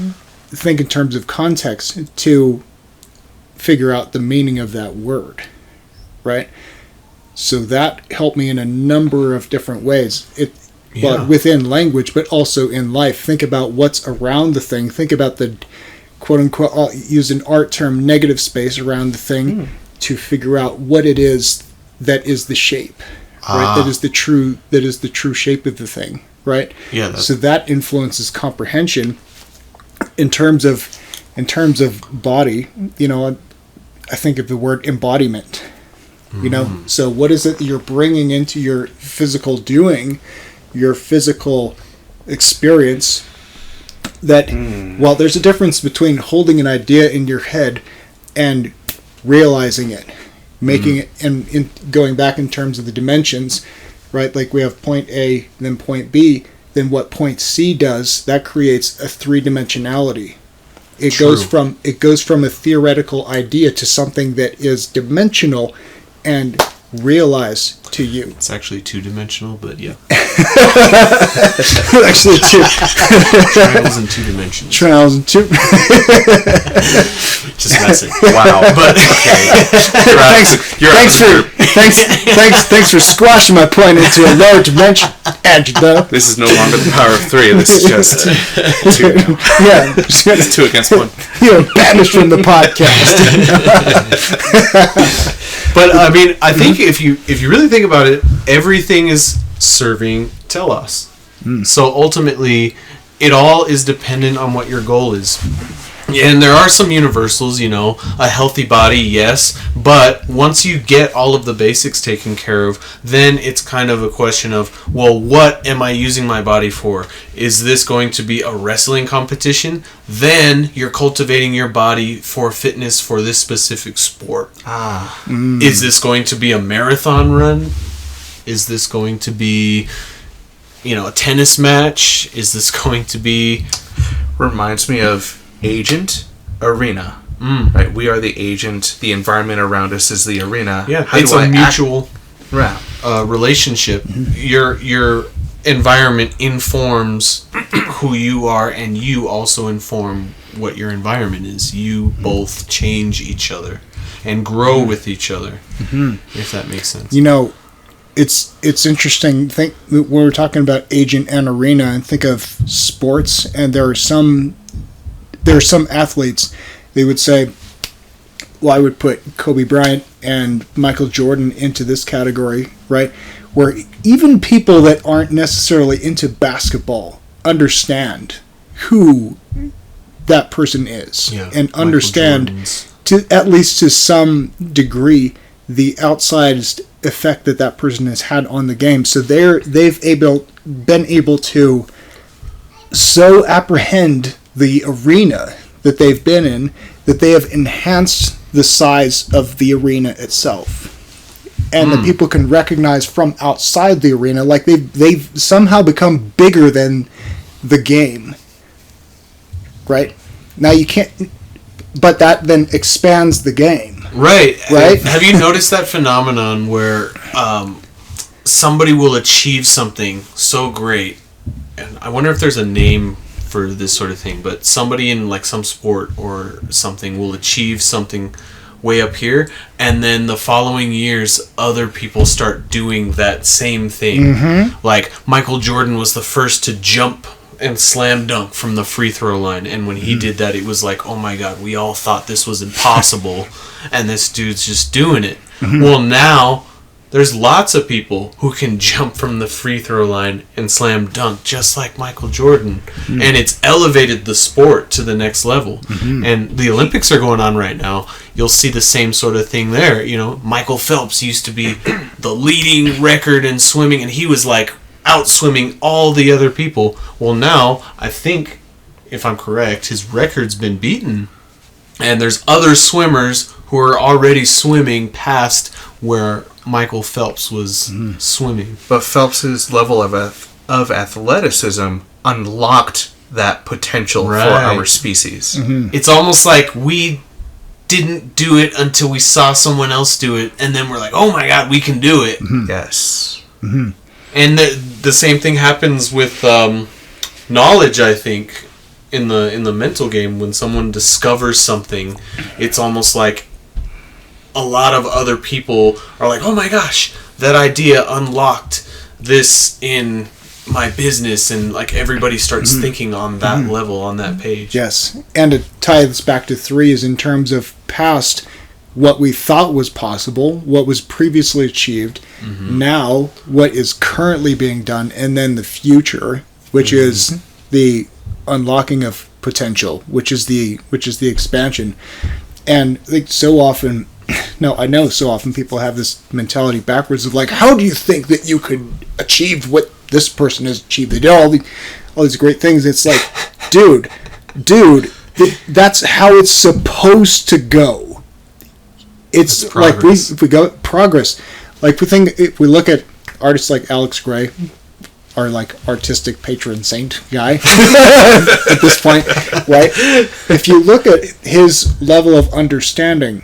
Speaker 3: think in terms of context to figure out the meaning of that word, right? So that helped me in a number of different ways. But within language, but also in life. Think about what's around the thing. Think about the quote-unquote, I'll use an art term, negative space around the thing to figure out what it is that is the shape, right? That is the true shape of the thing, right?
Speaker 5: Yeah.
Speaker 3: So that influences comprehension in terms of body. You know, I think of the word embodiment. You know, so what is it that you're bringing into your physical doing, your physical experience? That well, there's a difference between holding an idea in your head and realizing it, making it, and going back in terms of the dimensions, right? Like we have point A, then point B, then what point C does, that creates a three-dimensionality. It goes from a theoretical idea to something that is dimensional and realize to you.
Speaker 5: It's actually two-dimensional, but yeah.
Speaker 3: Actually, two.
Speaker 5: Triangles in 2 dimensions.
Speaker 3: Triangles in 2.
Speaker 5: Just messing.
Speaker 2: Wow. But okay.
Speaker 3: Thanks for squashing my point into a lower dimension, Angelo.
Speaker 4: This is no longer the power of 3. This is just 2 now.
Speaker 3: Yeah.
Speaker 4: It's 2 against 1.
Speaker 3: You're banished from the podcast.
Speaker 5: But I mean, I think if you really think about it, everything is serving Telos. So ultimately, it all is dependent on what your goal is. And there are some universals, you know, a healthy body, yes, but once you get all of the basics taken care of, then it's kind of a question of, well, what am I using my body for? Is this going to be a wrestling competition? Then you're cultivating your body for fitness for this specific sport. Is this going to be a marathon run? Is this going to be, you know, a tennis match? Is this going to be...
Speaker 2: Reminds me of agent, arena. Right? We are the agent. The environment around us is the arena.
Speaker 5: Yeah,
Speaker 2: How
Speaker 5: it's
Speaker 2: do
Speaker 5: a
Speaker 2: I
Speaker 5: mutual
Speaker 2: relationship.
Speaker 5: Your environment informs who you are, and you also inform what your environment is. You both change each other and grow with each other, if that makes sense.
Speaker 3: You know, it's interesting. Think when we're talking about agent and arena, and think of sports, and there are some athletes, they would say, well, I would put Kobe Bryant and Michael Jordan into this category, right? Where even people that aren't necessarily into basketball understand who that person is, and understand to at least to some degree the outsized effect that person has had on the game. So they've been able to so apprehend the arena that they've been in that they have enhanced the size of the arena itself, and that people can recognize from outside the arena, like they've somehow become bigger than the game. Right now, you can't, but that then expands the game.
Speaker 5: Right.
Speaker 3: Right.
Speaker 5: Have you noticed that phenomenon where somebody will achieve something so great, and I wonder if there's a name for this sort of thing, but somebody in like some sport or something will achieve something way up here, and then the following years other people start doing that same thing. Like Michael Jordan was the first to jump and slam dunk from the free throw line, and when he did that, it was like, oh my god, we all thought this was impossible, and this dude's just doing it. Well, now there's lots of people who can jump from the free throw line and slam dunk just like Michael Jordan. And it's elevated the sport to the next level. And the Olympics are going on right now. You'll see the same sort of thing there. You know, Michael Phelps used to be the leading record in swimming, and he was like out swimming all the other people. Well, now, I think, if I'm correct, his record's been beaten. And there's other swimmers who are already swimming past where Michael Phelps was swimming.
Speaker 2: But Phelps's level of athleticism unlocked that potential for
Speaker 5: Right.
Speaker 2: our species.
Speaker 5: It's almost like we didn't do it until we saw someone else do it, and then we're like, oh my god, we can do it.
Speaker 2: Yes.
Speaker 5: And the same thing happens with knowledge, I think, in the mental game. When someone discovers something, it's almost like a lot of other people are like, oh my gosh, that idea unlocked this in my business, and like everybody starts thinking on that level, on that page.
Speaker 3: Yes, and to tie this back to 3 is in terms of past, what we thought was possible, what was previously achieved, now what is currently being done, and then the future, which is the unlocking of potential, which is the expansion. And like so often, no, I know so often people have this mentality backwards of like, how do you think that you could achieve what this person has achieved? They did all these great things. It's like, dude, that's how it's supposed to go. It's like if we go progress. Like if we look at artists like Alex Gray, our like artistic patron saint guy at this point, right? If you look at his level of understanding,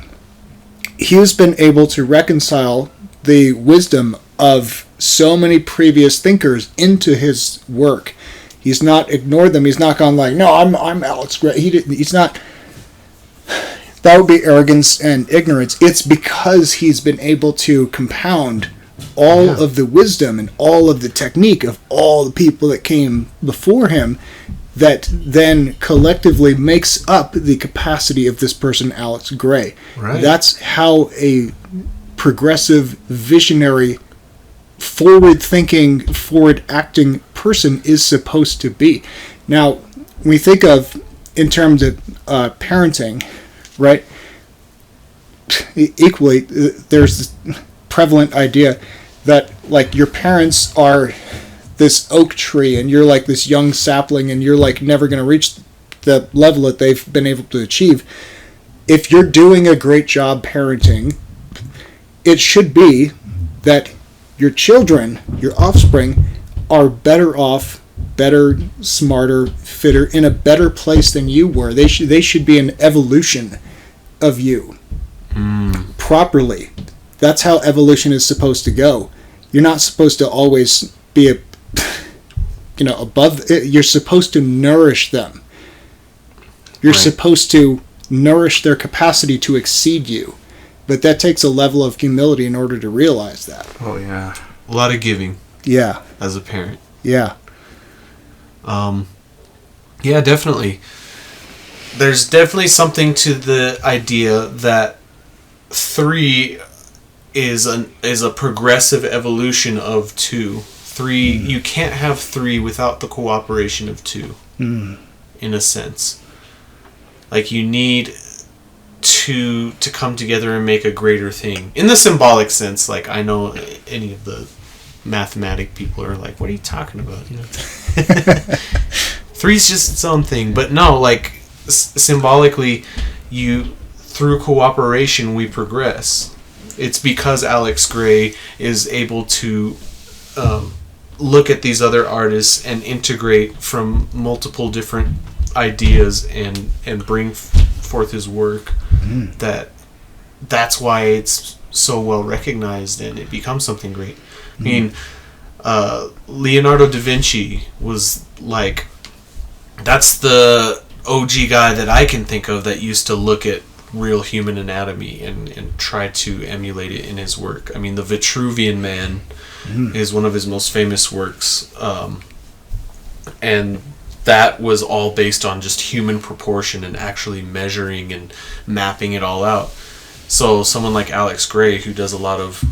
Speaker 3: he has been able to reconcile the wisdom of so many previous thinkers into his work. He's not ignored them. He's not gone like, no, I'm Alex Gray. He's not. That would be arrogance and ignorance. It's because he's been able to compound all of the wisdom and all of the technique of all the people that came before him that then collectively makes up the capacity of this person, Alex Gray.
Speaker 5: Right.
Speaker 3: That's how a progressive, visionary, forward-thinking, forward-acting person is supposed to be. Now, when we think of, in terms of parenting, right, equally, there's this prevalent idea that, like, your parents are this oak tree and you're like this young sapling and you're like never going to reach the level that they've been able to achieve. If you're doing a great job parenting, it should be that your children, your offspring, are better off, better, smarter, fitter, in a better place than you were. They should be an evolution of you properly. That's how evolution is supposed to go. You're not supposed to always be above. You're supposed to nourish them. You're supposed to nourish their capacity to exceed you. But that takes a level of humility in order to realize that.
Speaker 2: Oh, yeah.
Speaker 5: A lot of giving.
Speaker 3: Yeah.
Speaker 5: As a parent.
Speaker 3: Yeah.
Speaker 5: Yeah, definitely. There's definitely something to the idea that 3 is a progressive evolution of 2. 3, you can't have 3 without the cooperation of 2. In a sense. Like, you need 2 to come together and make a greater thing. In the symbolic sense, like, I know any of the mathematic people are like, what are you talking about? 3's just its own thing. But no, like, symbolically, through cooperation, we progress. It's because Alex Gray is able to look at these other artists and integrate from multiple different ideas and bring forth his work that's why it's so well recognized and it becomes something great. I mean, Leonardo da Vinci was like, that's the OG guy that I can think of that used to look at real human anatomy and try to emulate it in his work. I mean, the Vitruvian Man is one of his most famous works, and that was all based on just human proportion and actually measuring and mapping it all out. So someone like Alex Gray, who does a lot of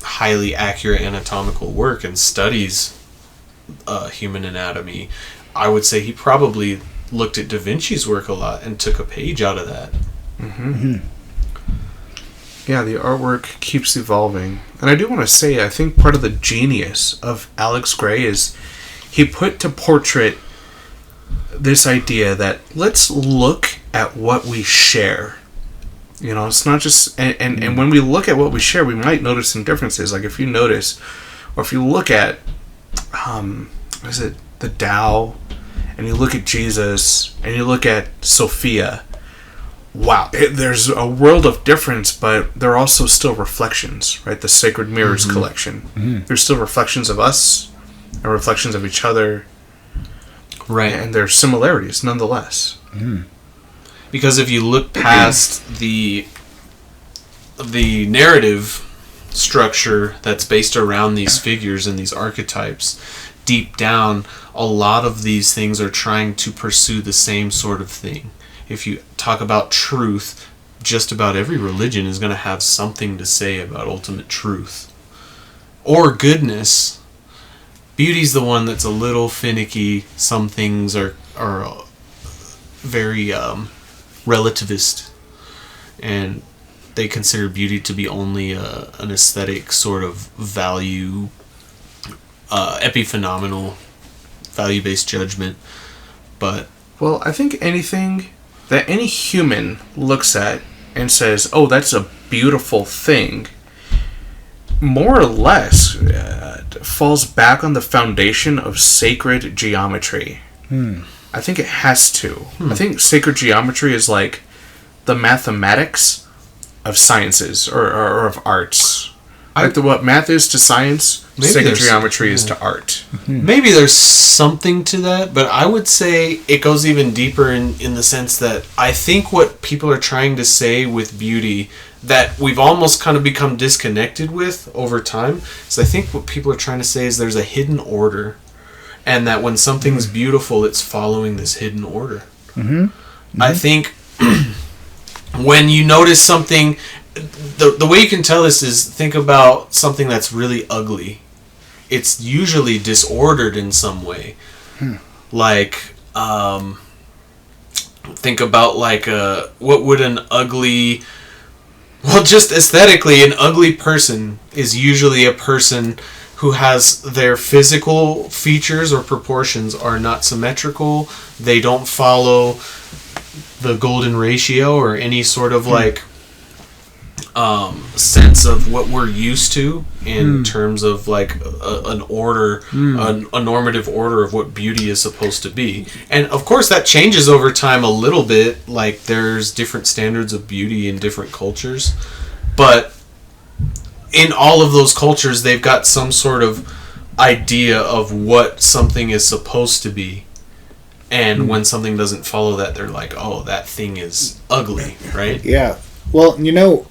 Speaker 5: highly accurate anatomical work and studies human anatomy, I would say he probably looked at Da Vinci's work a lot and took a page out of that.
Speaker 2: Yeah, the artwork keeps evolving. And I do want to say, I think part of the genius of Alex Gray is he put to portrait this idea that let's look at what we share. You know, it's not just... And when we look at what we share, we might notice some differences. Like if you notice, or if you look at...
Speaker 4: the Tao, and you look at Jesus, and you look at Sophia, wow, there's a world of difference, but there are also still reflections, right? The Sacred Mirrors collection. Mm-hmm. There's still reflections of us and reflections of each other.
Speaker 5: Right.
Speaker 4: And there's similarities nonetheless.
Speaker 5: Mm. Because if you look past the narrative structure that's based around these figures and these archetypes, deep down, a lot of these things are trying to pursue the same sort of thing. If you talk about truth, just about every religion is going to have something to say about ultimate truth. Or goodness. Beauty's the one that's a little finicky. Some things are very relativist. And they consider beauty to be only an aesthetic sort of value, epiphenomenal, value-based judgment. But...
Speaker 4: well, I think anything that any human looks at and says, oh, that's a beautiful thing, more or less falls back on the foundation of sacred geometry. I think it has to. I think sacred geometry is like the mathematics of sciences or of arts. Like what math is to science, sacred geometry is to art.
Speaker 5: Maybe there's something to that, but I would say it goes even deeper in the sense that I think what people are trying to say with beauty that we've almost kind of become disconnected with over time is I think what people are trying to say is there's a hidden order, and that when something's beautiful, it's following this hidden order. I think when you notice something... The way you can tell this is think about something that's really ugly. It's usually disordered in some way. Like, think about like what would an ugly... well, just aesthetically, an ugly person is usually a person who has their physical features or proportions are not symmetrical. They don't follow the golden ratio or any sort of like... sense of what we're used to in terms of like an order, a normative order of what beauty is supposed to be. And of course that changes over time a little bit, like there's different standards of beauty in different cultures, but in all of those cultures they've got some sort of idea of what something is supposed to be. And when something doesn't follow that, they're like, oh, that thing is ugly, right?
Speaker 3: Yeah. Well, you know,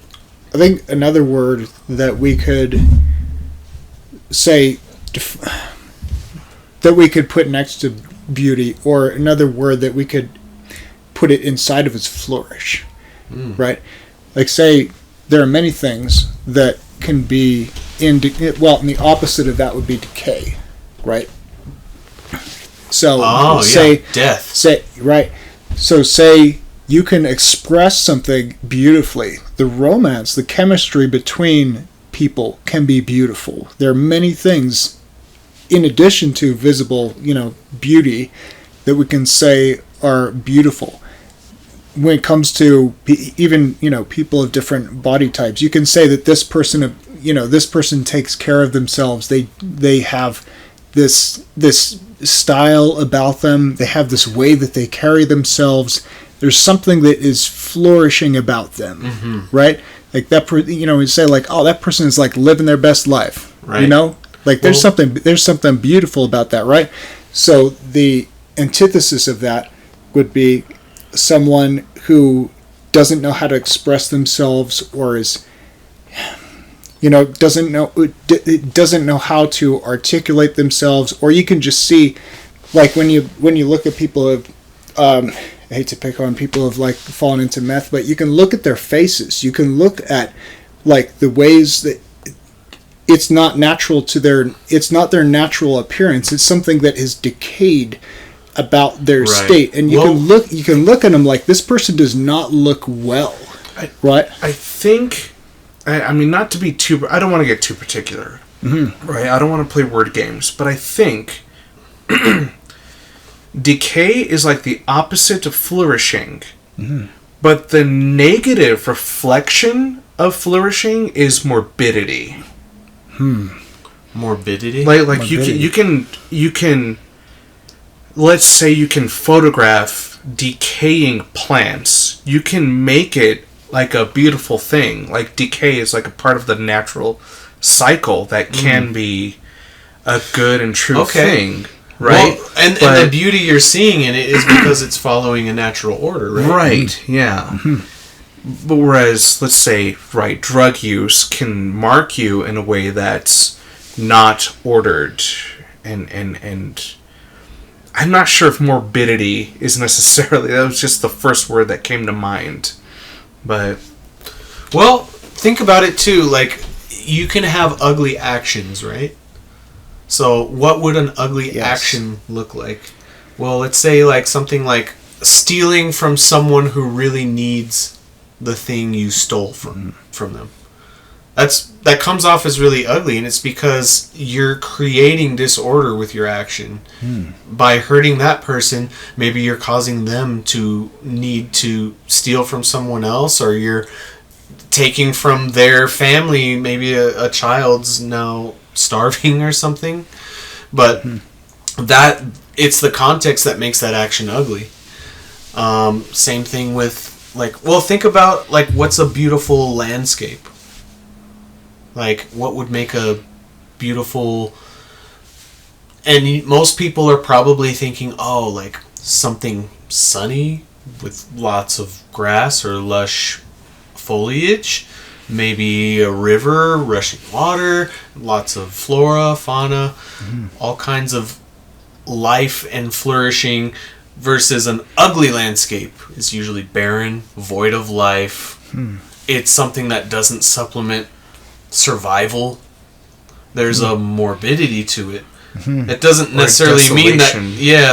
Speaker 3: I think another word that we could say that we could put next to beauty, or another word that we could put it inside of is flourish, right? Like, say there are many things that can be and the opposite of that would be decay, right? So say
Speaker 5: death.
Speaker 3: Say you can express something beautifully. The romance, the chemistry between people can be beautiful. There are many things, in addition to visible, beauty, that we can say are beautiful. When it comes to even, people of different body types, you can say that this person takes care of themselves. They have this style about them. They have this way that they carry themselves. There's something that is flourishing about them, right? Like that, we say like, oh, that person is like living their best life,
Speaker 5: right?
Speaker 3: Like there's something beautiful about that, right? So the antithesis of that would be someone who doesn't know how to express themselves, or is, doesn't know how to articulate themselves. Or you can just see, like when you look at people of, I hate to pick on people who've like fallen into meth, but you can look at their faces. You can look at like the ways that it's not natural to it's not their natural appearance. It's something that is decayed about their state, and you can look at them like, this person does not look well, right?
Speaker 4: I think, I mean, not to be too, I don't want to get too particular, right? I don't want to play word games, but I think decay is like the opposite of flourishing, but the negative reflection of flourishing is morbidity.
Speaker 5: Morbidity?
Speaker 4: Like morbidity. you can let's say you can photograph decaying plants. You can make it like a beautiful thing. Like decay is like a part of the natural cycle that can be a good and true thing, right?
Speaker 5: Well, and the beauty you're seeing in it is because it's following a natural order, right?
Speaker 4: Right, yeah. But whereas, let's say, right, drug use can mark you in a way that's not ordered, and I'm not sure if morbidity is necessarily, that was just the first word that came to mind. But,
Speaker 5: well, think about it too, like, you can have ugly actions, right? So what would an ugly action look like? Well, let's say like something like stealing from someone who really needs the thing you stole from them. That comes off as really ugly, and it's because you're creating disorder with your action. By hurting that person, maybe you're causing them to need to steal from someone else, or you're taking from their family. Maybe a child's now starving or something. But that it's the context that makes that action ugly. Same thing with like, well, think about like what's a beautiful landscape. Like, what would make a beautiful... And most people are probably thinking, oh, like something sunny with lots of grass or lush foliage. Maybe a river, rushing water, lots of flora, fauna, all kinds of life and flourishing, versus an ugly landscape is usually barren, void of life. It's something that doesn't supplement survival. There's a morbidity to it. It doesn't necessarily mean that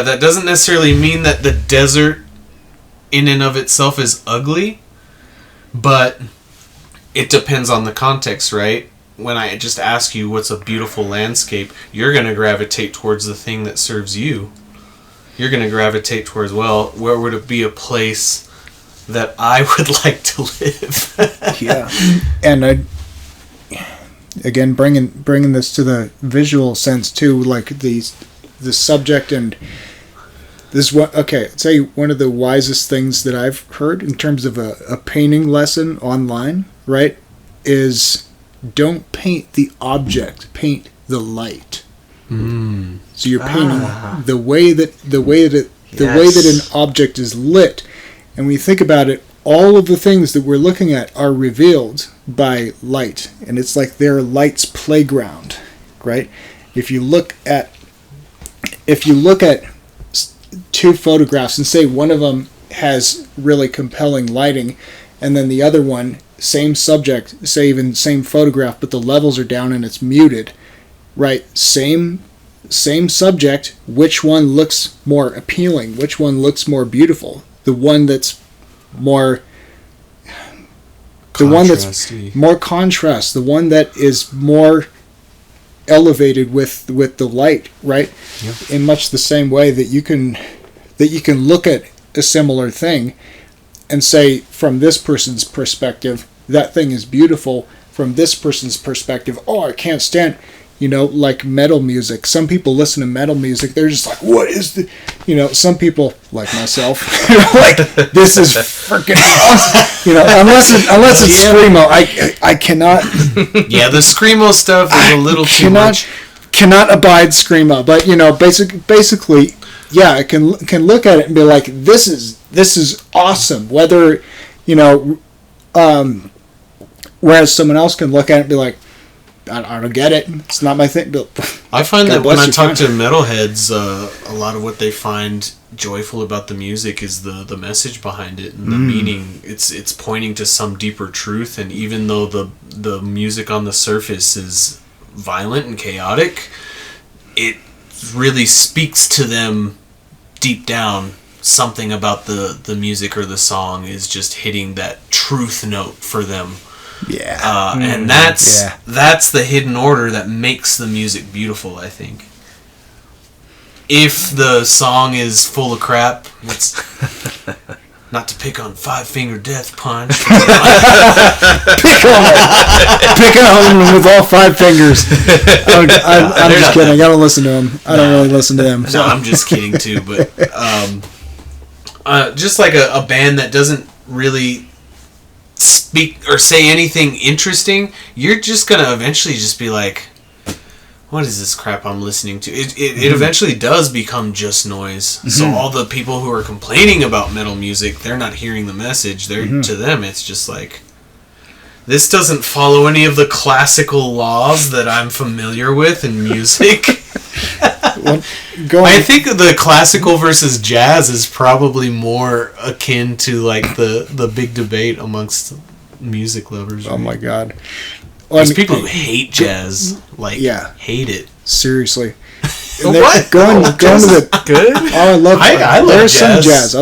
Speaker 5: that doesn't necessarily mean that the desert in and of itself is ugly, but it depends on the context, right? When I just ask you what's a beautiful landscape, you're going to gravitate towards the thing that serves you. You're going to gravitate towards, well, where would it be a place that I would like to live?
Speaker 3: Yeah. And again, bringing this to the visual sense too, like the subject, and this is what, okay, I'd say one of the wisest things that I've heard in terms of a painting lesson online, right, is don't paint the object, paint the light. So you're painting the way that an object is lit. And when you think about it, all of the things that we're looking at are revealed by light, and it's like they're light's playground, right? If you look at two photographs and say one of them has really compelling lighting, and then the other one, same subject, say even same photograph, but the levels are down and it's muted, right? Same subject, which one looks more appealing? Which one looks more beautiful? The one that's more contrast, the one that is more elevated with the light, right? Yep. In much the same way that you can look at a similar thing and say, from this person's perspective, that thing is beautiful. From this person's perspective, oh, I can't stand, like metal music. Some people listen to metal music, they're just like, what is the, some people, like myself, like, this is freaking awesome. Unless it's Screamo, I cannot.
Speaker 5: Yeah, the Screamo stuff is a little too much.
Speaker 3: Cannot abide Screamo, but basically, yeah, I can look at it and be like, this is awesome. Whether, whereas someone else can look at it and be like, I don't get it. It's not my thing. But
Speaker 5: I find that when I talk to metalheads, a lot of what they find joyful about the music is the message behind it and the meaning. It's pointing to some deeper truth, and even though the music on the surface is violent and chaotic, it really speaks to them deep down. Something about the music or the song is just hitting that truth note for them. Yeah. And that's the hidden order that makes the music beautiful, I think. If the song is full of crap, Not to pick on Five Finger Death Punch.
Speaker 3: Pick on him with all 5 fingers. I'm just kidding. I don't listen to him. I don't really listen to them. So.
Speaker 5: No, I'm just kidding too. But just like a band that doesn't really speak or say anything interesting, you're just gonna eventually just be like, what is this crap I'm listening to? It eventually does become just noise. Mm-hmm. So all the people who are complaining about metal music, they're not hearing the message. They're to them, it's just like, this doesn't follow any of the classical laws that I'm familiar with in music. I think the classical versus jazz is probably more akin to like the big debate amongst music lovers.
Speaker 3: Right? Oh my god.
Speaker 5: There's people who hate jazz, hate it.
Speaker 3: Seriously.
Speaker 5: What?
Speaker 3: Going to the
Speaker 5: good.
Speaker 3: Oh, I love
Speaker 5: there's
Speaker 3: jazz.
Speaker 5: some jazz.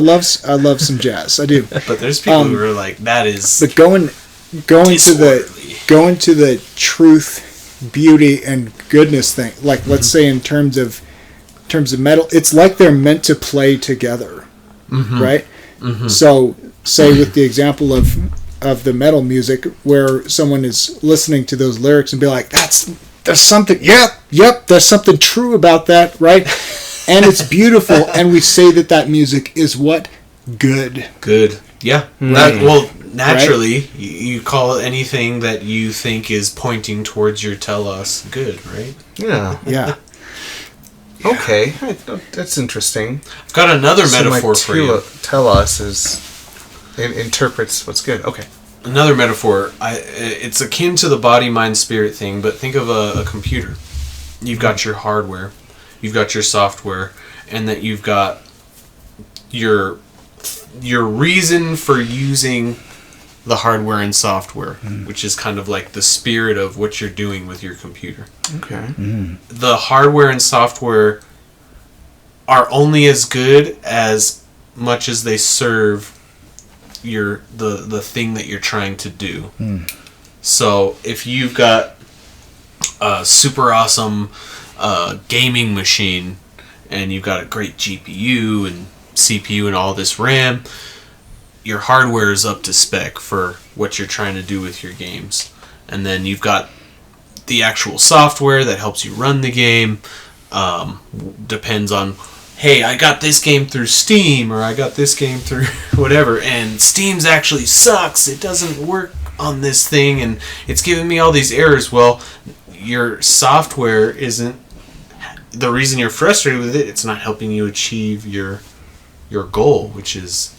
Speaker 3: I love some jazz. I do.
Speaker 5: But there's people who are like, that is.
Speaker 3: But going to the truth, beauty, and goodness thing. Like let's say in terms of metal, it's like they're meant to play together, right? Mm-hmm. So say with the example of the metal music where someone is listening to those lyrics and be like, there's something, yep, there's something true about that, right? And it's beautiful, and we say that music is what? Good.
Speaker 5: Yeah. Right. Naturally, right? You call anything that you think is pointing towards your telos good, right?
Speaker 2: Yeah. Okay, that's interesting.
Speaker 5: I've got another metaphor for you.
Speaker 2: Telos interprets what's good. Okay.
Speaker 5: Another metaphor. It's akin to the body, mind, spirit thing, but think of a computer. You've got your hardware, you've got your software, and that you've got your reason for using the hardware and software, which is kind of like the spirit of what you're doing with your computer.
Speaker 2: Okay.
Speaker 5: The hardware and software are only as good as much as they serve the thing that you're trying to do. So if you've got a super awesome gaming machine and you've got a great GPU and CPU and all this RAM, your hardware is up to spec for what you're trying to do with your games. And then you've got the actual software that helps you run the game. Depends on, hey, I got this game through Steam, or I got this game through whatever, and Steam's actually sucks. It doesn't work on this thing, and it's giving me all these errors. Well, your software isn't the reason you're frustrated with it. It's not helping you achieve your goal, which is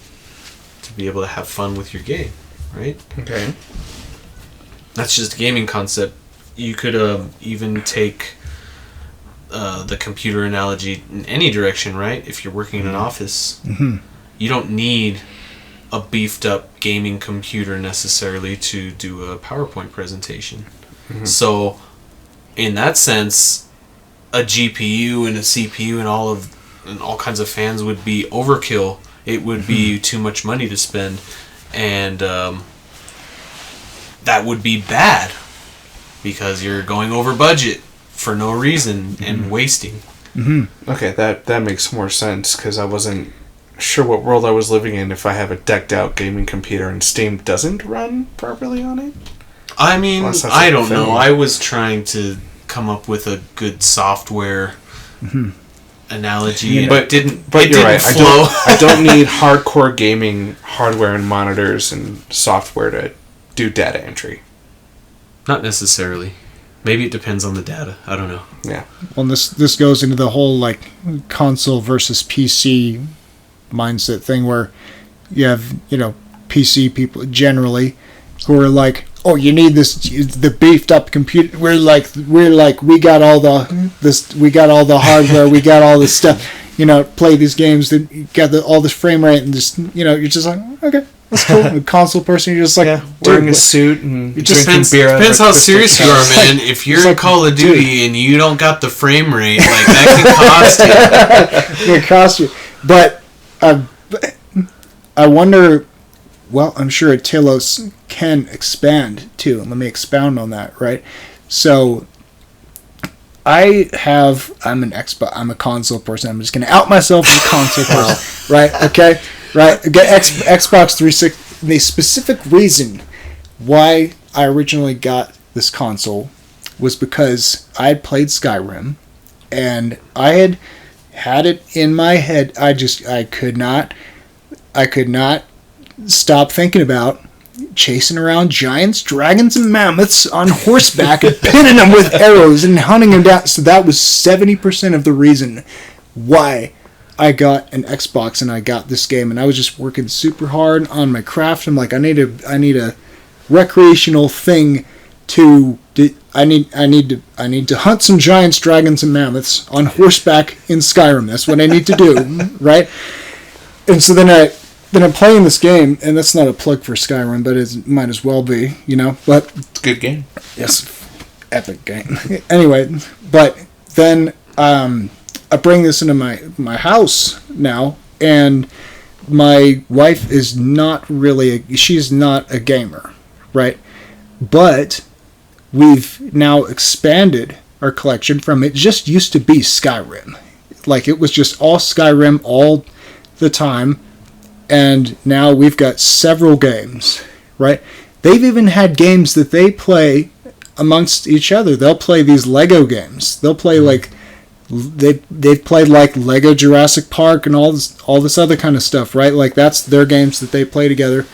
Speaker 5: to be able to have fun with your game, right?
Speaker 2: Okay.
Speaker 5: That's just a gaming concept. You could even take the computer analogy in any direction, right? If you're working in an office, you don't need a beefed up gaming computer necessarily to do a PowerPoint presentation. So in that sense, a GPU and a CPU and all kinds of fans would be overkill. It would be too much money to spend, and that would be bad because you're going over budget for no reason and wasting.
Speaker 2: Okay, that makes more sense because I wasn't sure what world I was living in if I have a decked out gaming computer and Steam doesn't run properly on it.
Speaker 5: I mean, I don't know. I was trying to come up with a good software analogy,
Speaker 2: but
Speaker 5: you're
Speaker 2: right.
Speaker 5: Flow.
Speaker 2: I don't need hardcore gaming hardware and monitors and software to do data entry.
Speaker 5: Not necessarily. Maybe it depends on the data. I don't know.
Speaker 2: Yeah.
Speaker 3: Well, this goes into the whole like console versus PC mindset thing where you have, PC people generally who are like, oh, you need the beefed up computer. We're like we got all the hardware, we got all this stuff. Play these games that you got all this frame rate and just you're just like, okay, that's cool. The console person, you're just like
Speaker 2: wearing a suit and
Speaker 5: it just depends how serious you are, man. If you're in Call of Duty and you don't got the frame rate, like that can cost you.
Speaker 3: It can cost you. But I wonder. Well, I'm sure Telos can expand too. Let me expound on that, right? So, I'm a console person. I'm just going to out myself as a console person, right? Okay. right? Get Xbox 360. The specific reason why I originally got this console was because I had played Skyrim, and I had it in my head. I could not stop thinking about chasing around giants, dragons, and mammoths on horseback and pinning them with arrows and hunting them down. So that was 70% of the reason why I got an Xbox and I got this game. And I was just working super hard on my craft. I'm like, I need a recreational thing I need to hunt some giants, dragons, and mammoths on horseback in Skyrim. That's what I need to do, right? And so then I'm playing this game, and that's not a plug for Skyrim, but it might as well be, But
Speaker 4: It's a good game.
Speaker 3: yes, epic game. Anyway, but then I bring this into my house now, and my wife is not really she's not a gamer, right? But we've now expanded our collection from it just used to be Skyrim. Like, it was just all Skyrim all the time. And now we've got several games, right? They've even had games that they play amongst each other. They'll play these Lego games. They'll play like they've played like Lego Jurassic Park and all this other kind of stuff, right? Like, that's their games that they play together.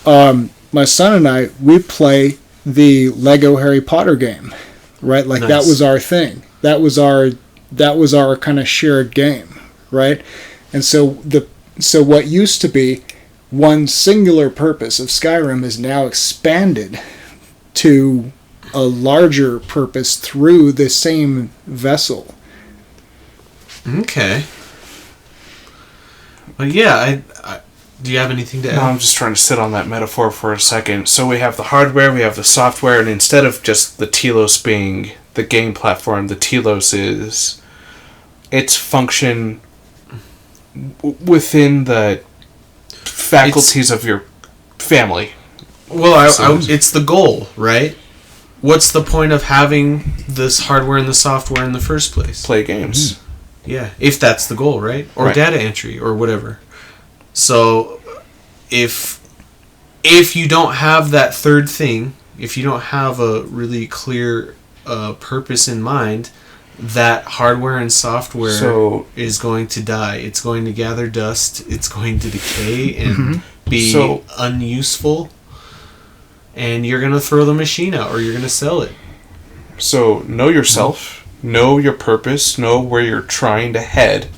Speaker 3: My son and I, we play the Lego Harry Potter game, right? Like, nice. That was our thing. That was our kind of shared game, right? And so what used to be one singular purpose of Skyrim is now expanded to a larger purpose through the same vessel.
Speaker 5: Okay. Well, yeah, do you have anything to add?
Speaker 4: No, I'm just trying to sit on that metaphor for a second. So we have the hardware, we have the software, and instead of just the Telos being the game platform, the Telos is its function within the faculties of your family.
Speaker 5: Well, it's the goal, right? What's the point of having this hardware and the software in the first place?
Speaker 4: Play games.
Speaker 5: Mm-hmm. Yeah, if that's the goal, right? Or right. Data entry or whatever. So if you don't have that third thing, if you don't have a really clear purpose in mind, that hardware and software is going to die. It's going to gather dust. It's going to decay and be unuseful. And you're going to throw the machine out or you're going to sell it.
Speaker 4: So know yourself, know your purpose, know where you're trying to head,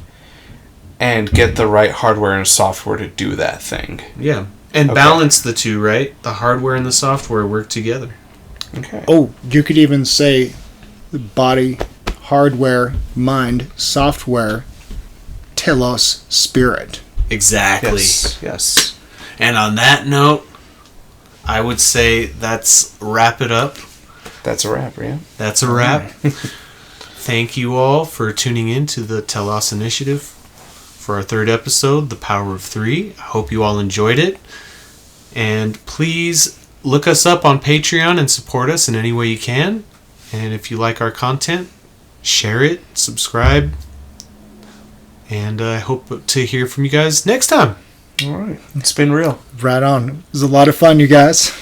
Speaker 4: and get the right hardware and software to do that thing.
Speaker 5: Yeah. And balance the two, right? The hardware and the software work together.
Speaker 4: Okay.
Speaker 3: Oh, you could even say the body, hardware, mind, software, telos, spirit.
Speaker 5: Exactly.
Speaker 4: Yes.
Speaker 5: And on that note, I would say that's wrap it up.
Speaker 4: That's a wrap, yeah?
Speaker 5: That's a wrap. Thank you all for tuning in to the Telos Initiative for our third episode, The Power of Three. I hope you all enjoyed it. And please look us up on Patreon and support us in any way you can. And if you like our content, share it, subscribe. And I hope to hear from you guys next time.
Speaker 4: All right. It's been real.
Speaker 3: Right on. It was a lot of fun, you guys.